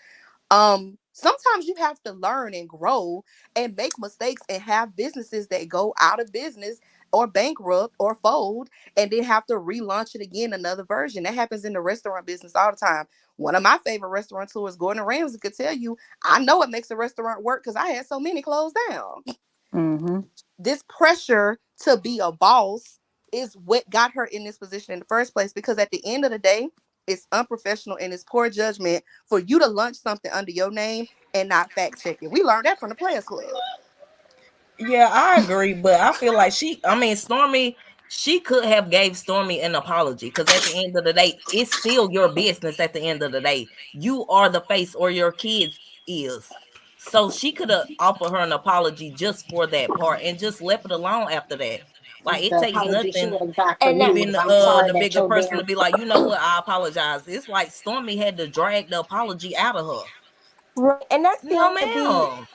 Sometimes you have to learn and grow and make mistakes and have businesses that go out of business or bankrupt or fold and then have to relaunch it again, another version. That happens in the restaurant business all the time. One of my favorite restaurateurs, Gordon Ramsay, could tell you, I know it makes a restaurant work because I had so many closed down. Mm-hmm. This pressure to be a boss is what got her in this position in the first place, because at the end of the day, it's unprofessional and it's poor judgment for you to launch something under your name and not fact check it. We learned that from the Players Club. Yeah, I agree, but I feel like Stormy, she could have gave Stormy an apology because at the end of the day, it's still your business. At the end of the day, you are the face, or your kids is. So she could have offered her an apology just for that part and just left it alone after that. Like it The takes apology she nothing would have got And from that, you being was, I'm sorry the that bigger your person to damn. be like, you know what, I apologize. It's like Stormy had to drag the apology out of her. right, and that No, seems to be, ma'am.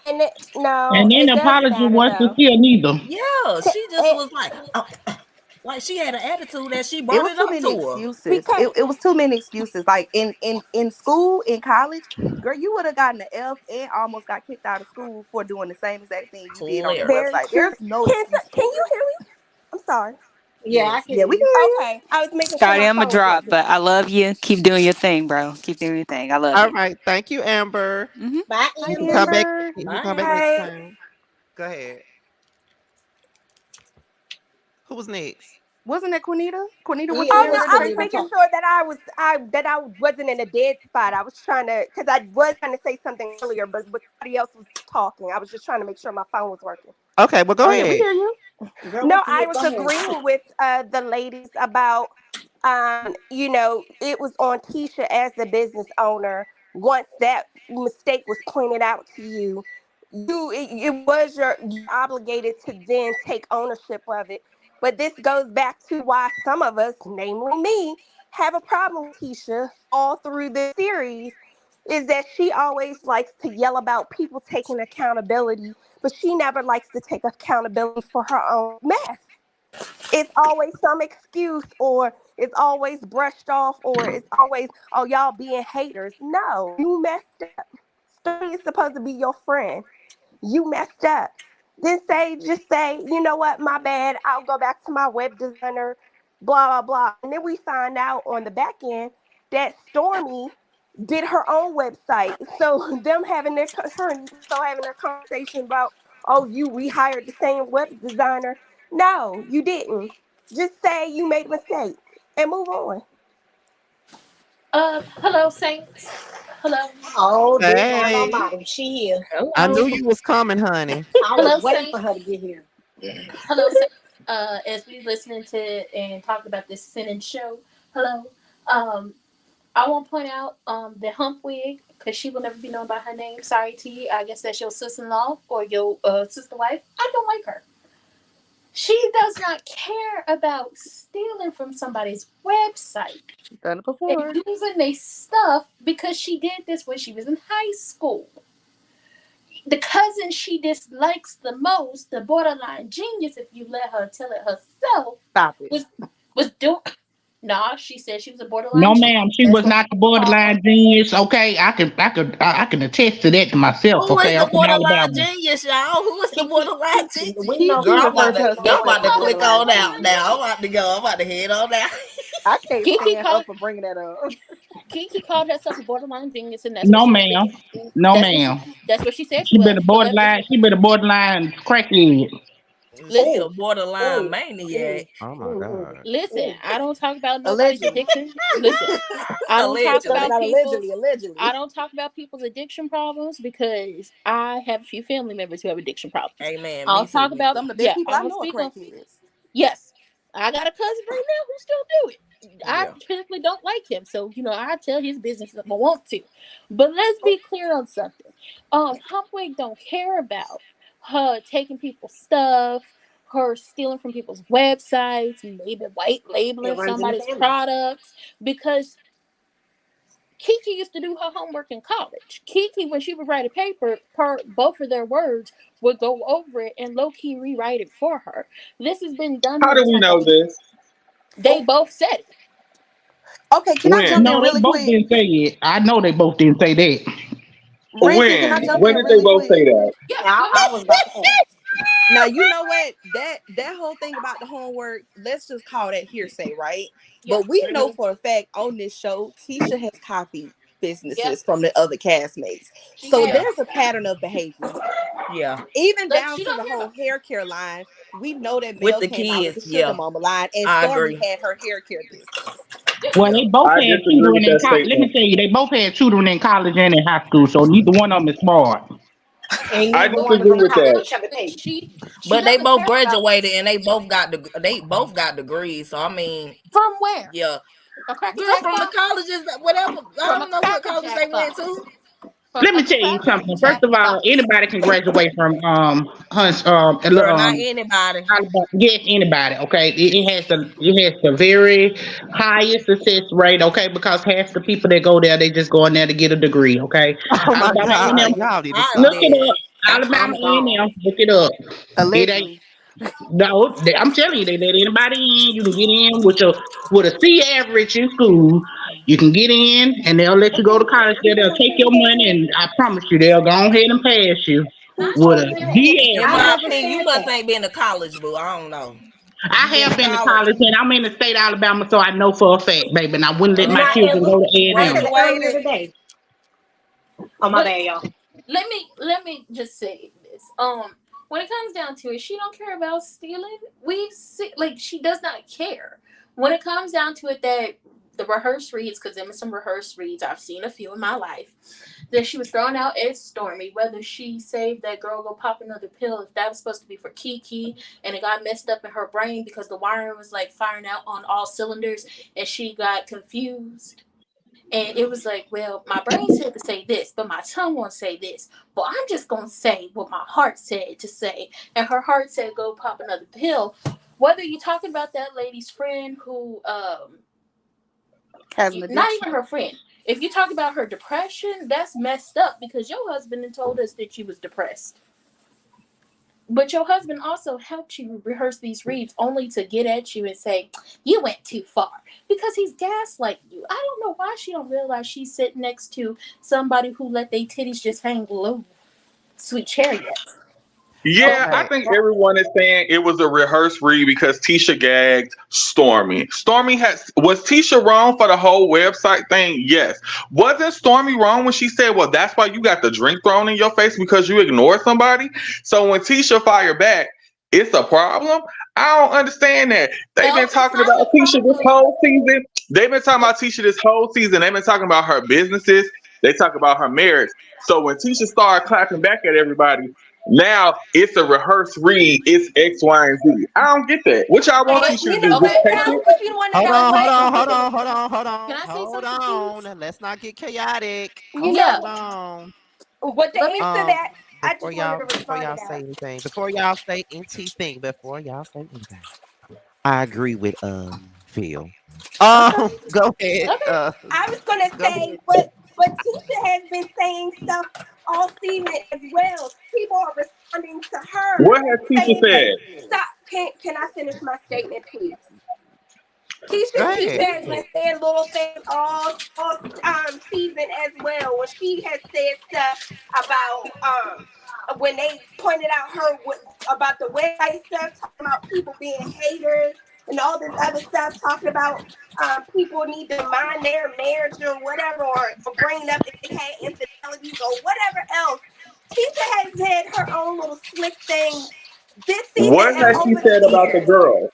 no, And then it the does apology matter was though. sincere neither. Yeah, T- she just it, was like, like she had an attitude that she It brought was it too up many to her. excuses. because It was too many excuses. Like in school, in college, girl, you would have gotten an F and almost got kicked out of school for doing the same exact thing you did on your Clearly. very website. true. There's no excuse Can for you it. hear me? I'm sorry. Yeah, I Yes. can Yeah, hear we you. can hear you. Okay, I was making sure Scotty, my I'm a phone was drop, working. but I love you. Keep doing your thing, bro. Keep doing your thing. I love All you. right. Thank you, Amber. Mm-hmm. Bye, Hi, You can come Amber. back. Amber. You can come back Bye. next Hey, time. Go ahead. Who was next? Wasn't that Quinita? Quinita with Yeah, the oh it no, was Amber. I Did they was Quinita say making something? talk. sure that I wasn't in a dead spot. I was trying to, because I was trying to say something earlier, but somebody else was talking. I was just trying to make sure my phone was working. Okay, well, go Oh yeah, we ahead. hear you. Girl, No, what you I hear? was Go ahead. agreeing with the ladies about it was on Tisha as the business owner. Once that mistake was pointed out to you, it was you're obligated to then take ownership of it. But this goes back to why some of us, namely me, have a problem with Tisha all through the series. Is that she always likes to yell about people taking accountability, but she never likes to take accountability for her own mess. It's always some excuse, or it's always brushed off, or it's always, oh, y'all being haters. No, you messed up. Stormy is supposed to be your friend. You messed up. Then just say, you know what, my bad. I'll go back to my web designer, blah, blah, blah. And then we find out on the back end that Stormy did her own website. So them having her and so having their conversation about, oh, you rehired the same web designer. No, you didn't. Just say you made a mistake and move on. Hello, Saints. Hello. Oh, dear God Hey, Almighty, she here. I knew Hello. you was coming, honey. I was Hello, waiting for her Saints. to get here. Hello, Saints. As we listening to and talking about this sinning show, hello. Um, I want to point out the hump wig because she will never be known by her name. Sorry, T. I guess that's your sister-in-law or your sister wife. I don't like her. She does not care about stealing from somebody's website She's done it and before. using their stuff because she did this when she was in high school. The cousin she dislikes the most, the borderline genius, if you let her tell it herself, Stop it. was was doing. Nah, she said she was a borderline No, genius. ma'am, she That's was what not the she called. borderline genius. Okay, I can attest to that to myself. Who is Okay, I'm the from borderline Alabama. genius, y'all? Who is the borderline genius? We know Girl, Kiki who I'm the about refers to to herself I'm what as about the to the click borderline on borderline out genius. now. I'm genius. about to go. I'm about to head on out. I can't Kiki stand her called for bringing that up. Kiki called herself a borderline genius, and that's what No, she ma'am. said. No, That's what she ma'am. that's what she said she She been was. a But let me borderline. She been a borderline crackhead. She listen. a borderline Mm, maniac. mm, Oh my mm, mm, God. Listen, mm. I don't talk about nobody's Allegedly. addiction. Listen, I don't talk Talking Allegedly. about about people's allegedly, I allegedly. don't talk about people's addiction problems because I have a few family members who have addiction problems. Amen. Me I'll too. talk Me about too. Some of the best yeah, people I'm I gonna know are speak on crackheads. yes. I got a cousin right now who still do it. I Yeah. typically don't like him, so I tell his business if I want to. But let's be clear on something. Humpwig don't care about her taking people's stuff, her stealing from people's websites, maybe white It labeling runs in the somebody's family. products because Kiki used to do her homework in college. Kiki, when she would write a paper, per both of their words, would go over it and low key rewrite it for her. This has been done How many do we times. know this? They both said it. Okay, can I jump When? in No, they really both quick? didn't say it. I know they both didn't say that. Reason, can I When? jump When in did they really both say quick? that? Yeah, I, go I ahead. was about to ask. Now you know what that whole thing about the homework. Let's just call that hearsay, right? Yeah. But we know Mhm. for a fact on this show, Tisha has copied Yep. businesses from the other castmates. She So Yeah, has. there's a pattern of behavior here. yeah. Even But down she to don't the care whole about hair care line, we know that With Mel the came out with kids, the sugar yeah, mama line, and I Stormy agree. had her hair care business. it. Well, Yeah. they both I had disagree with tutoring in that college. Let me statement. tell you, they both had tutoring in college and in high school, so neither one of them is smart. And I neither But one of disagree them with college that. teacher but paid. she But they doesn't both care about graduated and they both got degrees. So I mean, from where yeah. a cracker Girl, jack from the box colleges, whatever. I from a don't know what cracker college they jack went box to. from Let a me tell you cracker something. First jack of all, box. anybody can graduate from Hunts Girl, not anybody. Alabama. Yes, anybody. Okay, it has the very highest success rate. Okay, because half the people that go there, they just go in there to get a degree. Okay, Oh my Alabama A and God, M. y'all need to I'm Look stop. it dead. up. Alabama I'm A and gone. M. Look it up. It ain't. Allegedly. No, I'm telling you, they let anybody in. You can get in with a C average in school. You can get in, and they'll let you go to college. There, they'll take your money, and I promise you, they'll go ahead and pass you Who with a told you that? D In I average. my never opinion, you said must that. ain't been to college, boo. I don't know. You I been to have been to college? college, and I'm in the state of Alabama, so I know for a fact, baby. And I wouldn't let my Now, Okay. children and go to look, I A&M. said it earlier Graduated. today. Oh, my But bad, y'all. let me just say this. When it comes down to it, she don't care about stealing. We see like she does not care. When it comes down to it, that the rehearsed reads, because there were some rehearsed reads. I've seen a few in my life. That she was throwing out as Stormy, whether she saved that girl go pop another pill, if that was supposed to be for Kiki, and it got messed up in her brain because the wiring was like firing out on all cylinders, and she got confused. And it was like, well, my brain said to say this, but my tongue won't say this. But I'm just going to say what my heart said to say. And her heart said, go pop another pill. Whether you're talking about that lady's friend who, Has an not addiction. even her friend, if you talk about her depression, that's messed up because your husband had told us that she was depressed. But your husband also helped you rehearse these reads only to get at you and say, you went too far. Because he's gaslighting you. I don't know why she don't realize she's sitting next to somebody who let their titties just hang low. Sweet chariot. Yeah, I Okay. think everyone is saying it was a rehearsed read because Tisha gagged Stormy. Was Tisha wrong for the whole website thing? Yes. Wasn't Stormy wrong when she said, well, that's why you got the drink thrown in your face because you ignored somebody? So when Tisha fired back, it's a problem? I don't understand that. They've been No, it's talking not about a Tisha this problem. whole season. They've been talking about Tisha this whole season. They've been talking about her businesses. They talk about her marriage. So when Tisha started clapping back at everybody, now it's a rehearsed read. It's X, Y, and Z. I don't get that. What y'all want And But teachers you to do? know Just what, okay, take Cal? it? But you want to Hold know on, hold what? on, hold on, hold on, hold can on, I say hold something, please? on. Let's not get chaotic. You Yeah, Hold know on. what the let me. answer that I Before just wanted y'all to before respond to y'all that. say anything, before y'all say anything, before y'all say anything, I agree with Phil. Okay, Go ahead. okay. I was gonna Go say, ahead. but Tisha has been saying stuff all season as well. People are responding to What her has Tisha saying that. said? Stop. Can I finish my statement, please? Go Tisha ahead. has been saying little things all season as well. When she has said stuff about when they pointed out her about the website stuff, talking about people being haters and all this other stuff, talking about people need to mind their marriage or whatever, or bringing up if they had infidelities or whatever else. Tisha has had her own little slick thing this season What and has she over the said about the years. girls?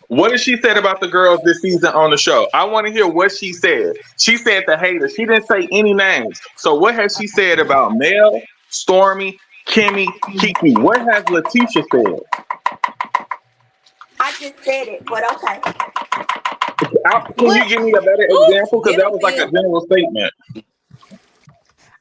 What has she said about the girls this season on the show? I want to hear what she said. She said the haters. She didn't say any names. So what has she said about Mel, Stormy, Kimmy, Kiki? What has Letitia said? I just said it, but okay. Can What? you give me a better Ooh, example? Because get that them, was like a Phil. general statement.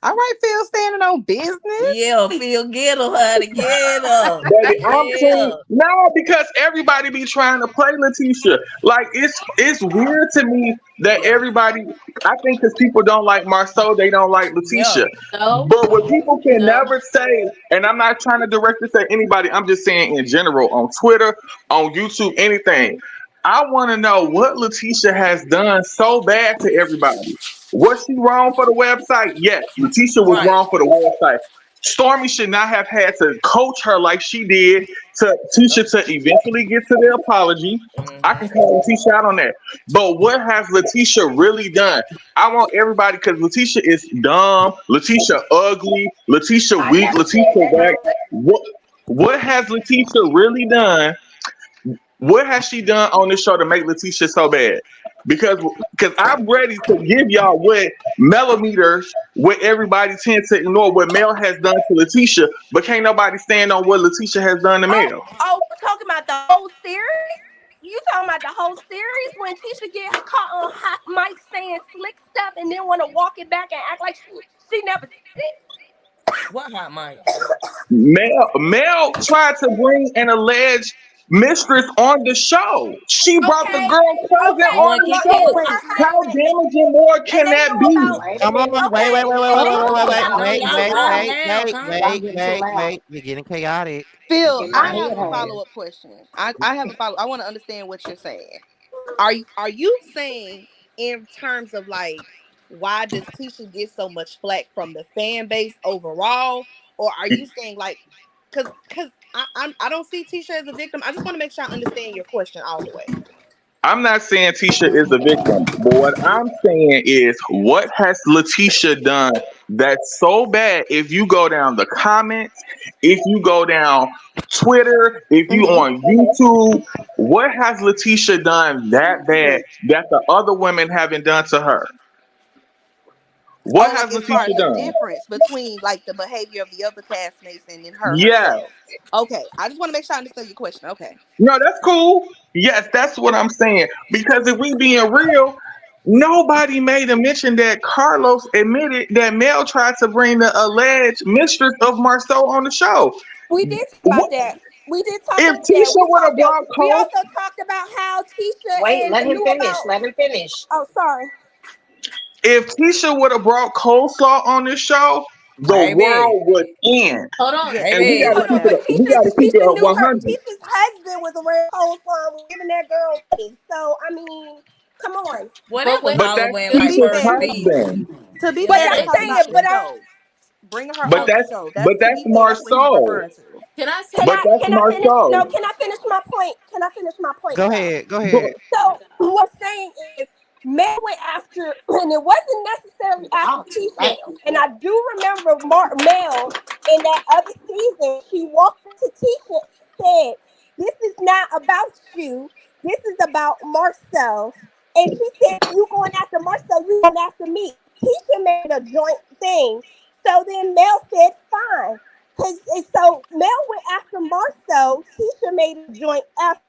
All right, Phil, standing on business. Yeah, Phil, get them, honey, get them. Baby, I'm saying Yeah, no because everybody be trying to play Letitia. Like it's weird to me that yeah, everybody. I think because people don't like Marceau, they don't like yeah. Letitia. No, But what people can no. never say, and I'm not trying to direct this at anybody. I'm just saying in general on Twitter, on YouTube, anything. I want to know what Letitia has done so bad to everybody. Was she wrong for the website? Yes, Letitia was Right. wrong for the website. Stormy should not have had to coach her like she did to Tisha to eventually get to the apology. I can Mm-hmm. call Letitia out on that. But what has Letitia really done? I want everybody because Letitia is dumb, Letitia ugly, Letitia I weak, never Letitia said that, whack. girl. What has Letitia really done? What has she done on this show to make Letitia so bad? Because I'm ready to give y'all what millimeters what everybody tends to ignore what Mel has done to Letitia, but can't nobody stand on what Letitia has done to Oh, Mel. oh, you talking about the whole series? You talking about the whole series when Tisha get caught on hot mic saying slick stuff and then want to walk it back and act like she never said it? What hot mic? Mel tried to bring an alleged mistress on the show. She brought the Okay, girl cousin okay, And on when the but Kiki it was show. was talking, her How husband, damaging more and can they that knew be? about. Wait a Come minute. on, wait, wait, Okay, wait, wait, and wait, they wait, Hold knew wait, on. wait, about Hold no, on. wait, Letitia y'all wait, calm involvement. wait, down, wait, calm Y'all wait, getting down. too wait, loud. wait. We're getting chaotic. It's Phil, getting I out of Right. have a hand. follow up question. I have a follow. I want to understand what you're saying. Are you saying in terms of like why does Tisha get so much flack from the fan base overall, or are you saying like because I don't see Tisha as a victim. I just want to make sure I understand your question all the way. I'm not saying Tisha is the victim, but what I'm saying is what has Letitia done that's so bad if you go down the comments, if you go down Twitter, if you Hmm. on YouTube, what has Letitia done that bad that the other women haven't done to her? What Oh, like has as far Letitia as the done? difference between like the behavior of the other castmates and then her Yes. herself. Okay, I just want to make sure I understand your question. Okay. No, that's cool. Yes, that's what I'm saying. Because if we being real, nobody made a mention that Carlos admitted that Mel tried to bring the alleged mistress of Marceau on the show. We did talk about What that. We did talk if about that. Tisha We would have talked. brought We Cole? also talked about how Wait, Tisha and let him knew finish. about. Let him finish. Oh, sorry. If Tisha would have brought coleslaw on this show, the Baby, world would end. Hold on. Yes, And it, we it baby. gotta Hold would keep on, it. have. but We gotta keep it Tisha up knew her. 100. Tisha's husband was around coleslaw and giving that girl money. So I mean, come on. Well, But that with was But all that's went To like be first Tisha's fair, speech. husband. to be But Yeah, fair, I'm I'm that talking saying, about the but Tisha. I show. Bringing her But on okay. the that's show. That's but to that's be fair. That's what he's Marceau. referring to. Can I say can But I something? that's can I finish? No, Marceau. can I finish my point? Can I finish my point Go though? ahead. Go Go- ahead. So what I'm saying is, Mel went after, and it wasn't necessarily after Y'all too Tisha. loud. And I do remember Mel in that other season. She walked into Tisha and said, "This is not about you. This is about Marcel." And she said, "You going after Marcel? You going after me?" Tisha made a joint thing. So then Mel said, "Fine." Cause and so Mel went after Marcel. Tisha made a joint after.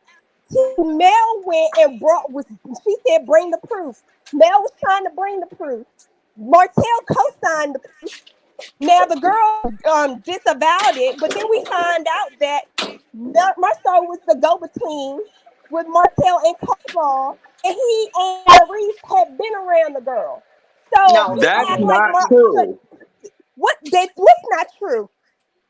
Mel went and brought was she said bring the proof. Mel was trying to bring the proof. Martel co-signed the proof. Now the girl disavowed it, but then we find out that Marcel was the go-between with Martel and Coleslaw, and he and Maurice had been around the girl. So No, people That's act okay. like not true. what's not true.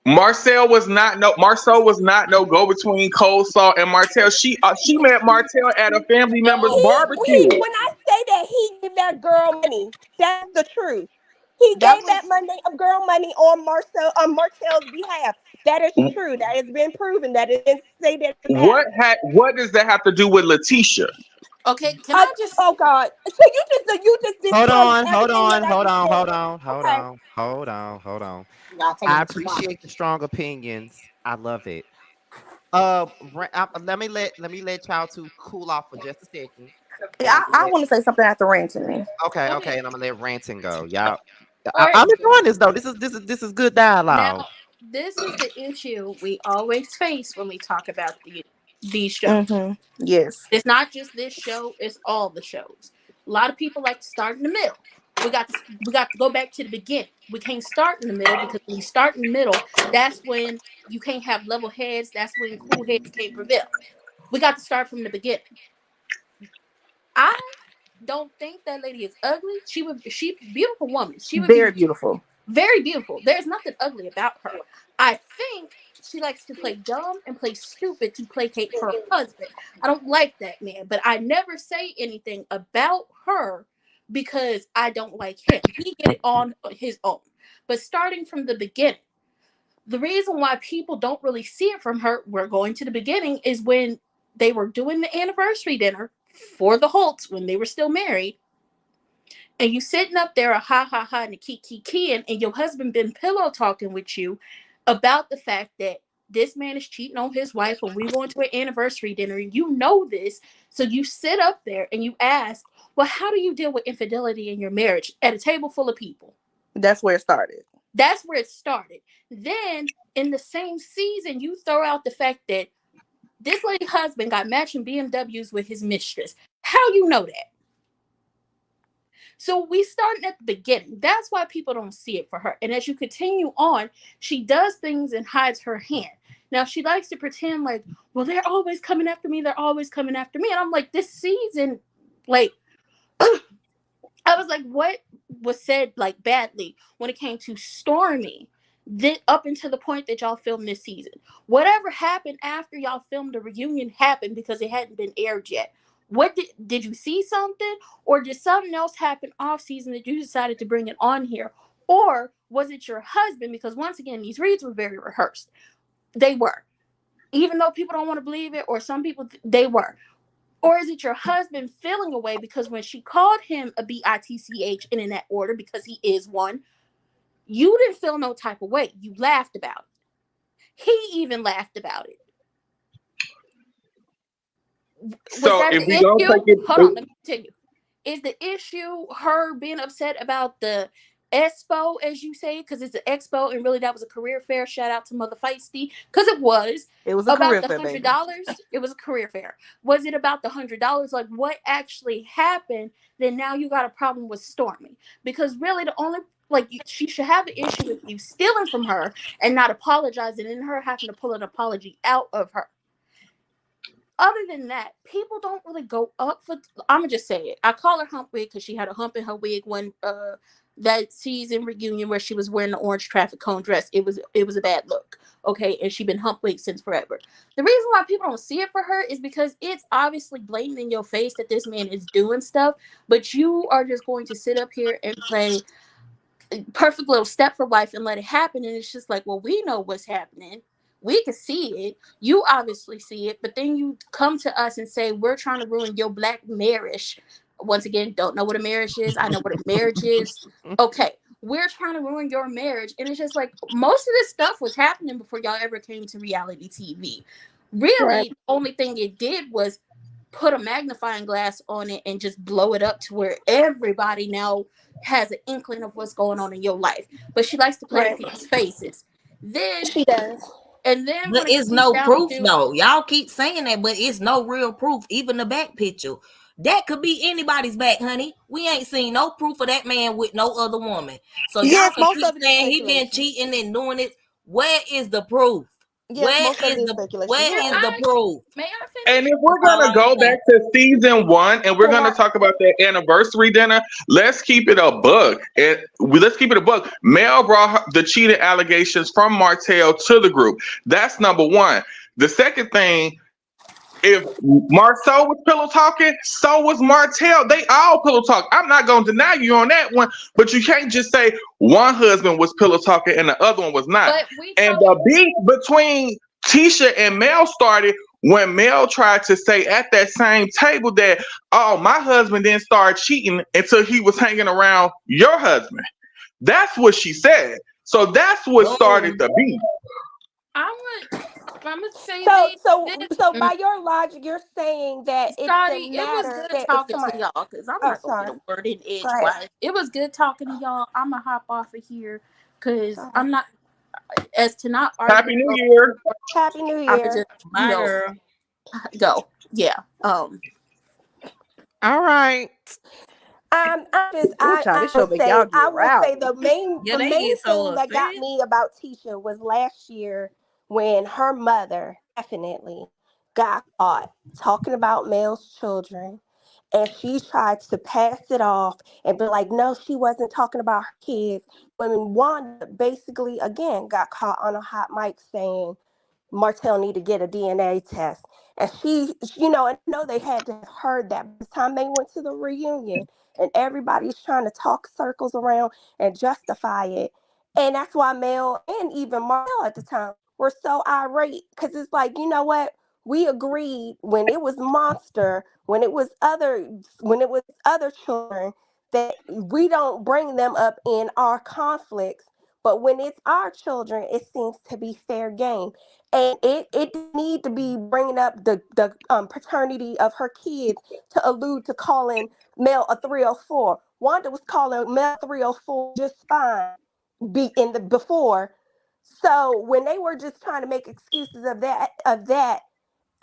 Marcel was not no go between Coleslaw and Martell. She met Martell at a family member's No. He barbecue. when I say that he gave that girl money, that's the truth. He That gave that was money, girl money on Marcel's behalf. That is true. That has been proven. That it didn't say that it happened. What does that have to do with Letitia? Okay. Can Oh, I just oh God! So you just Hold disproved on. Hold everything that on. I Hold just on. said. Hold on. Hold Okay. on. Hold on. Hold on. Y'all taking I it too far. appreciate the strong opinions. I love it. Let me let y'all two cool off for just a second, and I, I'm gonna I let want to say something after ranting. okay, okay? okay, and I'm gonna let ranting go. Y'all, All right. I'm enjoying this though. This is good Now, dialogue. this is the issue we always face when we talk about these shows. Mm-hmm. Yes. It's not just this show; it's all the shows. A lot of people like to start in the middle. We got to go back to the beginning. We can't start in the middle because when you start in the middle, that's when you can't have level heads. That's when cool heads can't prevail. We got to start from the beginning. I don't think that lady is ugly. She beautiful woman. She would be Very beautiful. Very beautiful. There's nothing ugly about her. I think she likes to play dumb and play stupid to placate her husband. I don't like that man, but I never say anything about her because I don't like him. He get it on his own. But starting from the beginning, the reason why people don't really see it from her, we're going to the beginning, is when they were doing the anniversary dinner for the Holtz when they were still married, and you sitting up there a ha ha ha and a key and your husband been pillow talking with you about the fact that this man is cheating on his wife when we going to an anniversary dinner and you know this, so you sit up there and you ask, well, how do you deal with infidelity in your marriage at a table full of people? That's where it started. That's where it started. Then in the same season you throw out the fact that this lady husband got matching BMWs with his mistress. How you know that? So we starting at the beginning. That's why people don't see it for her. And as you continue on, she does things and hides her hand. Now she likes to pretend like, well, they're always coming after me. They're always coming after me. And I'm like, this season, like, I was like, what was said like badly when it came to Stormy? Then up until the point that y'all filmed this season. Whatever happened after y'all filmed the reunion happened because it hadn't been aired yet. What did you see something, or did something else happen off season that you decided to bring it on here? Or was it your husband? Because once again, these reads were very rehearsed. They were. Even though people don't want to believe it, or some people, they were. Or is it your husband feeling away because when she called him a bitch and in that order because he is one, you didn't feel no type of way. You laughed about it. He even laughed about it. Was So that if the we don't issue? take it, Hold on, let me continue. Is the issue her being upset about the expo, as you say, because it's an expo and really that was a career fair? Shout out to Mother Feisty, because it was It was a about career the fair, baby. $100. It was a career fair. Was it about the $100? Like what actually happened? Then now you got a problem with Stormy, because really the only she should have an issue with you stealing from her and not apologizing and her having to pull an apology out of her. Other than that, people don't really go up for. I'm gonna just say it. I call her hump wig because she had a hump in her wig when that season reunion where she was wearing the orange traffic cone dress. It was a bad look. Okay, and she been hump wig since forever. The reason why people don't see it for her is because it's obviously blatant in your face that this man is doing stuff, but you are just going to sit up here and play perfect little step for wife and let it happen. And it's just like, well, we know what's happening. We can see it. You obviously see it. But then you come to us and say, we're trying to ruin your black marriage. Once again, don't know what a marriage is. I know what a marriage is. Okay. We're trying to ruin your marriage. And it's just like, most of this stuff was happening before y'all ever came to reality TV. Right. Really, the only thing it did was put a magnifying glass on it and just blow it up to where everybody now has an inkling of what's going on in your life. But she likes to play in Right. people's faces. Then She does. and then But when it it's comes no down proof to though. Y'all keep saying that, but it's no real proof. Even the back picture. That could be anybody's back, honey. We ain't seen no proof of that man with no other woman. So y'all Yes, can most keep of it is saying he been speculation. cheating and doing it. Where is the proof? Yes, Where most of it is is the speculation. where can is the I proof? may I and finish? if That's we're all gonna I'm go saying. back to season one and we're gonna For talk about that anniversary dinner, let's keep it a book. Let's keep it a book. Mel brought the cheating allegations from Martel to the group. That's number one. The second thing, if Marceau was pillow talking, so was Martel. They all pillow talk. I'm not gonna deny you on that one, but you can't just say one husband was pillow talking and the other one was not. But we And talking the beef between Tisha and Mel started when Mel tried to say at that same table that, oh, my husband didn't start cheating until he was hanging around your husband. That's what she said. So that's what started Boom. the beef. I'm gonna say So this. so by your logic, you're saying that it Scotty, didn't it was matter good that if talking someone. to y'all because I'm Oh, not gonna get sorry. a word in Go ahead. edgewise. It was good talking to y'all. I'm gonna hop off of here because Sorry. I'm not as to not argue. Happy New Year. Happy New I'm gonna Year. just Bye, girl. go. Yeah. All right. Ooh, child, this I show would make say y'all get the rowdy. main Yeah, the they main get so thing that got upset. me about Tisha was last year when her mother definitely got caught talking about Mel's children And she tried to pass it off and be like, no, she wasn't talking about her kids. When Wanda basically, again, got caught on a hot mic saying Martel need to get a DNA test. And and I know they had to have heard that by the time they went to the reunion and everybody's trying to talk circles around and justify it. And that's why Mel and even Martel at the time were so irate because it's like, you know what? We agreed when it was Monster, when it was other children, that we don't bring them up in our conflicts. But when it's our children, it seems to be fair game, and it didn't need to be bringing up the paternity of her kids to allude to calling Mel a 304. Wanda was calling Mel 304 just fine be in the before. So when they were just trying to make excuses of that,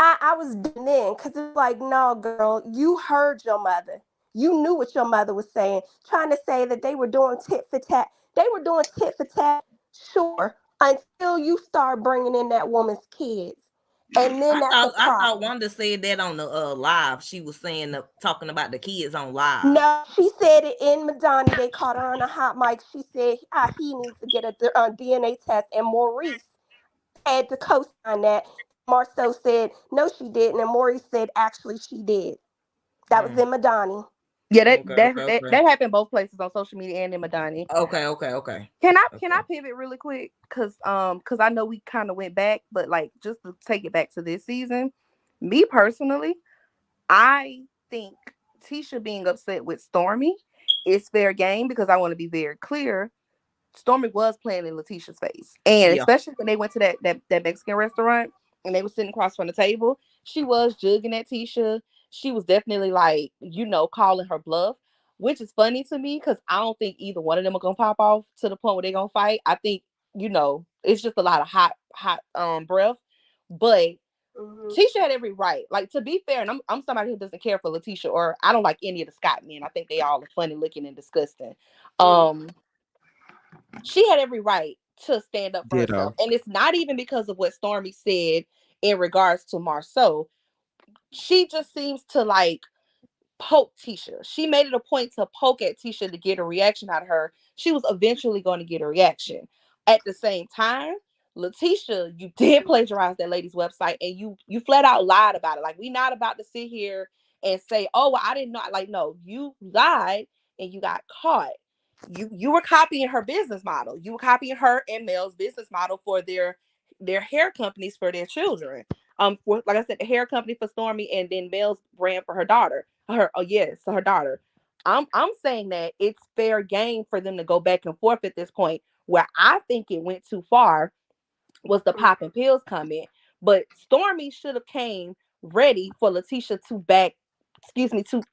I was done then because it's like, no, girl, you heard your mother. You knew what your mother was saying, trying to say that they were doing tit for tat. They were doing tit for tat, sure, until you start bringing in that woman's kids. And then I that's a thought I thought problem. Wanda said that on the live. She was saying talking about the kids on live. No, she said it in Madani. They caught her on a hot mic. She said he needs to get a DNA test, and Maurice had to co-sign that. Marceau said no, she didn't, and Maurice said actually she did. That was Mm, in Madani. Yeah, that okay, that okay, that, okay, that happened both places on social media and in Madani. okay, okay, okay, Can I okay. pivot really quick? Cause I know we kind of went back, but like just to take it back to this season, me personally, I think Tisha being upset with Stormy is fair game because I want to be very clear. Stormy was playing in Letitia's face, and Yeah, especially when they went to that Mexican restaurant and they were sitting across from the table, she was jugging at Tisha. She was definitely like, calling her bluff, which is funny to me because I don't think either one of them are gonna pop off to the point where they're gonna fight. I think it's just a lot of hot breath, but Hmm. Tisha had every right. Like, to be fair, and I'm somebody who doesn't care for Letitia, or I don't like any of the Scott men. I think they all are funny looking and disgusting. Hmm. Um, she had every right to stand up for herself. Ditto. And it's not even because of what Stormy said in regards to Marceau. She just seems to like poke Tisha. She made it a point to poke at Tisha to get a reaction out of her. She was eventually going to get a reaction. At the same time, Letitia, you did plagiarize that lady's website and you flat out lied about it. Like, we not about to sit here and say, oh, well, I didn't know. Like, no, you lied and you got caught. You were copying her business model. You were copying her and Mel's business model for their hair companies for their children. Like I said, the hair company for Stormy, and then Mel's brand for her daughter. So her daughter. I'm saying that it's fair game for them to go back and forth at this point. Where I think it went too far was the popping pills comment. But Stormy should have came ready for Letitia to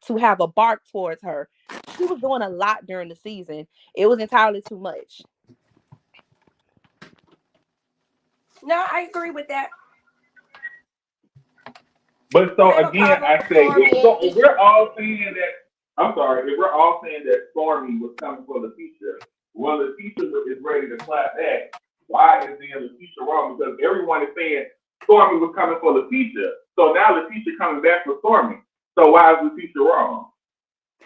to have a bark towards her. She was doing a lot during the season. It was entirely too much. No, I agree with that. But I so have a again, problem I with say Stormy and if Tisha. we're all saying that, I'm sorry, if we're all saying that Stormy was coming for Letitia, well, Letitia is ready to clap back. Why is then Letitia wrong? Because everyone is saying Stormy was coming for Letitia, so now Letitia coming back for Stormy. So why is Letitia wrong?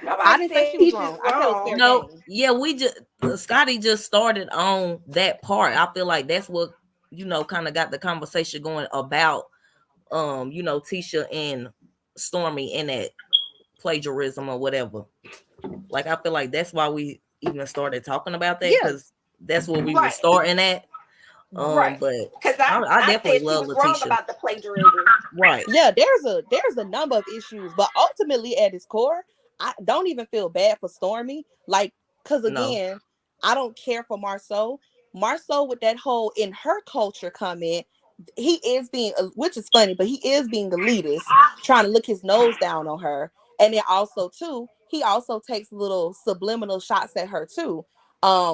I Nobody didn't say said she was Tisha's wrong. I said it was fair wrong. no, game. yeah. We just Scotty just started on that part. I feel like that's what kind of got the conversation going about Tisha and Stormy and that plagiarism or whatever. Like, I feel like that's why we even started talking about that, Yeah, because that's where we were Right, starting at. right. But Because I I definitely said she love was wrong Letitia. about the plagiarism. Right. yeah. There's a number of issues, but ultimately at its core, I don't even feel bad for Stormy. Like, because No. again, I don't care for Marceau. Marceau with that whole in her culture comment, he is being, which is funny, but he is being elitist, trying to look his nose down on her. And then also too, he also takes little subliminal shots at her too.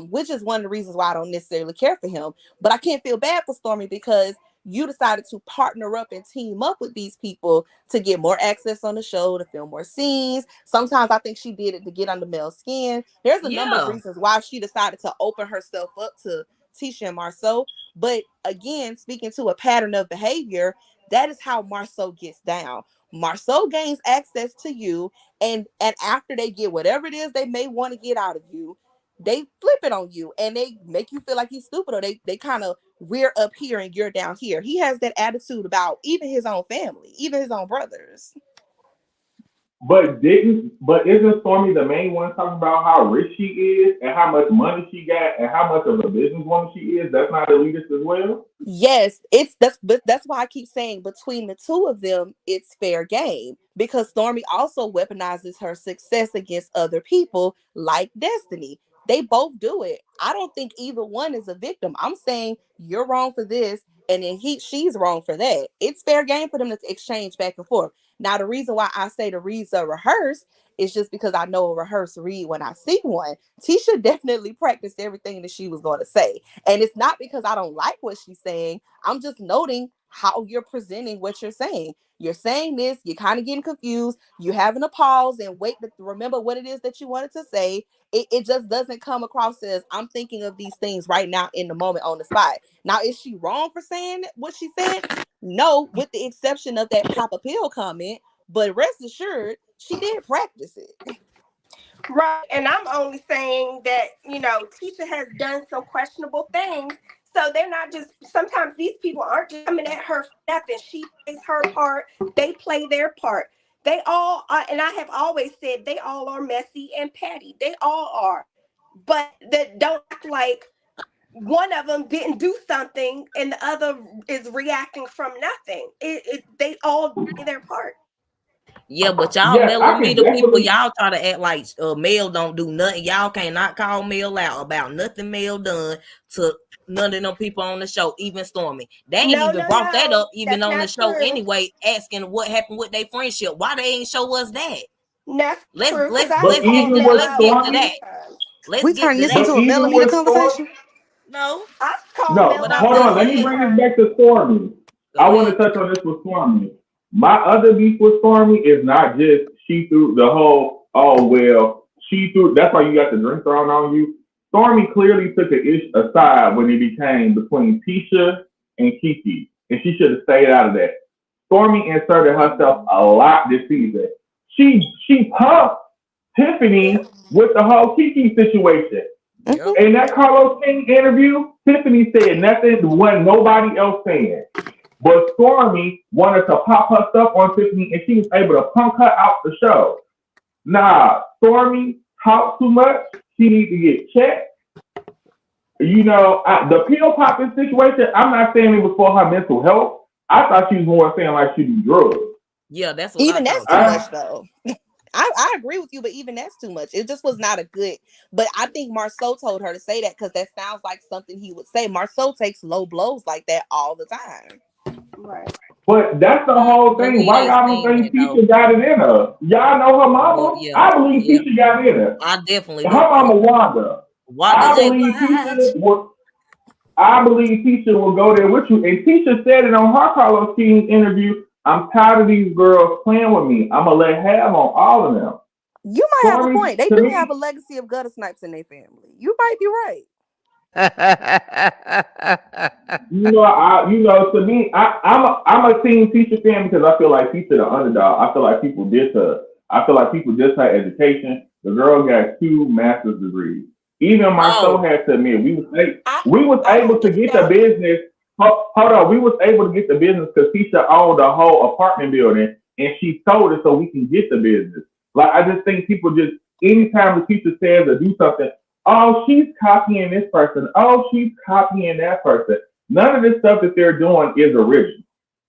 Which is one of the reasons why I don't necessarily care for him. But I can't feel bad for Stormy because you decided to partner up and team up with these people to get more access on the show, to film more scenes. Sometimes I think she did it to get under Mel's skin. There's a number of Yeah. reasons why she decided to open herself up to Tisha and Marceau. But again, speaking to a pattern of behavior, that is how Marceau gets down. Marceau gains access to you, and after they get whatever it is they may want to get out of you, they flip it on you and they make you feel like you're stupid, or they kind of, we're up here and you're down here. He has that attitude about even his own family, even his own brothers. But isn't Stormy the main one talking about how rich she is and how much money she got and how much of a businesswoman she is? That's not elitist as well. Yes, but that's why I keep saying between the two of them, it's fair game, because Stormy also weaponizes her success against other people like Destiny. They both do it. I don't think either one is a victim. I'm saying you're wrong for this, and then she's wrong for that. It's fair game for them to exchange back and forth. Now, the reason why I say the reads are rehearsed is just because I know a rehearsed read when I see one. Tisha definitely practiced everything that she was going to say. And it's not because I don't like what she's saying. I'm just noting how you're presenting what you're saying. You're saying this, you're kind of getting confused. You're having to pause and wait to remember what it is that you wanted to say. It just doesn't come across as I'm thinking of these things right now in the moment on the spot. Now, is she wrong for saying what she said? No, with the exception of that Papa Pill comment. But rest assured, she did practice it. Right. And I'm only saying that, Tisha has done some questionable things. So they're not just, sometimes these people aren't just coming at her for nothing. She plays her part, they play their part. They all are, and I have always said they all are messy and petty. They all are. But that don't act like one of them didn't do something and the other is reacting from nothing. They all play their part. Yeah, but y'all Yes, I can millimeter people, definitely. y'all try to act like Mel don't do nothing. Y'all cannot call Mel out about nothing Mel done to none of them people on the show, even Stormy. They ain't No, even no, brought that no. up even That's on the not show true. anyway, asking what happened with their friendship. Why they ain't show us that? That's Let's true because let's I But let's get called even to Mel with let's out get to plenty that. Stormy, of times. Let's We get turn to this that. into but a even millimeter with Stormy, conversation. No, I've called no, Mel but out I'm hold just on. Let plenty me of saying. bring this times. back to Stormy. I Go want to ahead. touch on this with Stormy. My other beef with Stormy is not just she threw the whole, oh, well, she threw, that's why you got the drink thrown on you. Stormy clearly took an ish aside when it became between Tisha and Kiki, and she should have stayed out of that. Stormy inserted herself a lot this season. She pumped Yeah. Tiffany with the whole Kiki situation. Yep. In that Carlos King interview, Tiffany said nothing when nobody else saying. But Stormy wanted to pop her stuff on Tiffany, and she was able to punk her out the show. Nah, Stormy talks too much. She needs to get checked. The pill popping situation, I'm not saying it was for her mental health. I thought she was more saying like she do drugs. Yeah, that's what I Even that's thought too too. I, much, though. I agree with you, but even that's too much. It just was not a good. But I think Marceau told her to say that because that sounds like something he would say. Marceau takes low blows like that all the time. Right. but that's the whole thing. Marie Why ain't y'all don't saying that think though. Tisha got it in her? Y'all know her Well, mama? yeah, I believe yeah. Tisha got it in her. I definitely Her do. mama Wanda. Wanda I said, believe "What?" Tisha would. I believe Tisha will go there with you. And Tisha said it on her Carlos King interview. I'm tired of these girls playing with me. I'm gonna let have on all of them. You might have a Stormy, point. They to do have a me, legacy of gutter snipes in their family. You might be right. to me, I'm a team Tisha fan because I feel like Tisha the underdog. I feel like people diss her. I feel like people diss her education. The girl got 2 master's degrees. Even Marceau Oh, had to admit I we was I able don't to get get the that. business. Hold on, we was able to get the business because Tisha owned the whole apartment building and she sold it so we can get the business. Like I just think people just anytime the teacher says or do something, oh, she's copying this person. Oh, she's copying that person. None of this stuff that they're doing is original.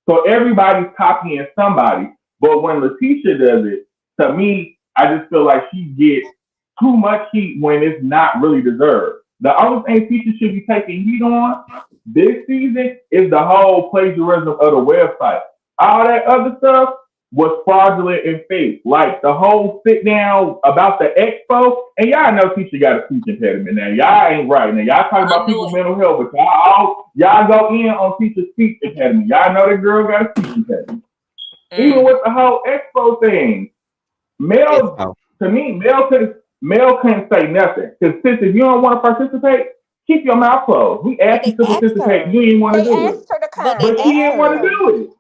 So everybody's copying somebody. But when Letitia does it, to me, I just feel like she gets too much heat when it's not really deserved. The only thing Tisha should be taking heat on this season is the whole plagiarism of the website. All that other stuff was fraudulent and fake. Like the whole sit down about the expo, and y'all know Tisha got a speech impediment now. Y'all ain't right. Now y'all talking I about knew people it. mental health, but y'all go in on Tisha's speech impediment. Y'all know that girl got a speech impediment. Even Mm. with the whole expo thing, It's Mel so. to me, Mel couldn't say nothing. Because since if you don't want to participate, keep your mouth closed. We But asked they you to asked participate, you her. didn't want to They do it. asked her to But they come. But They she asked didn't asked want to her. her. do it.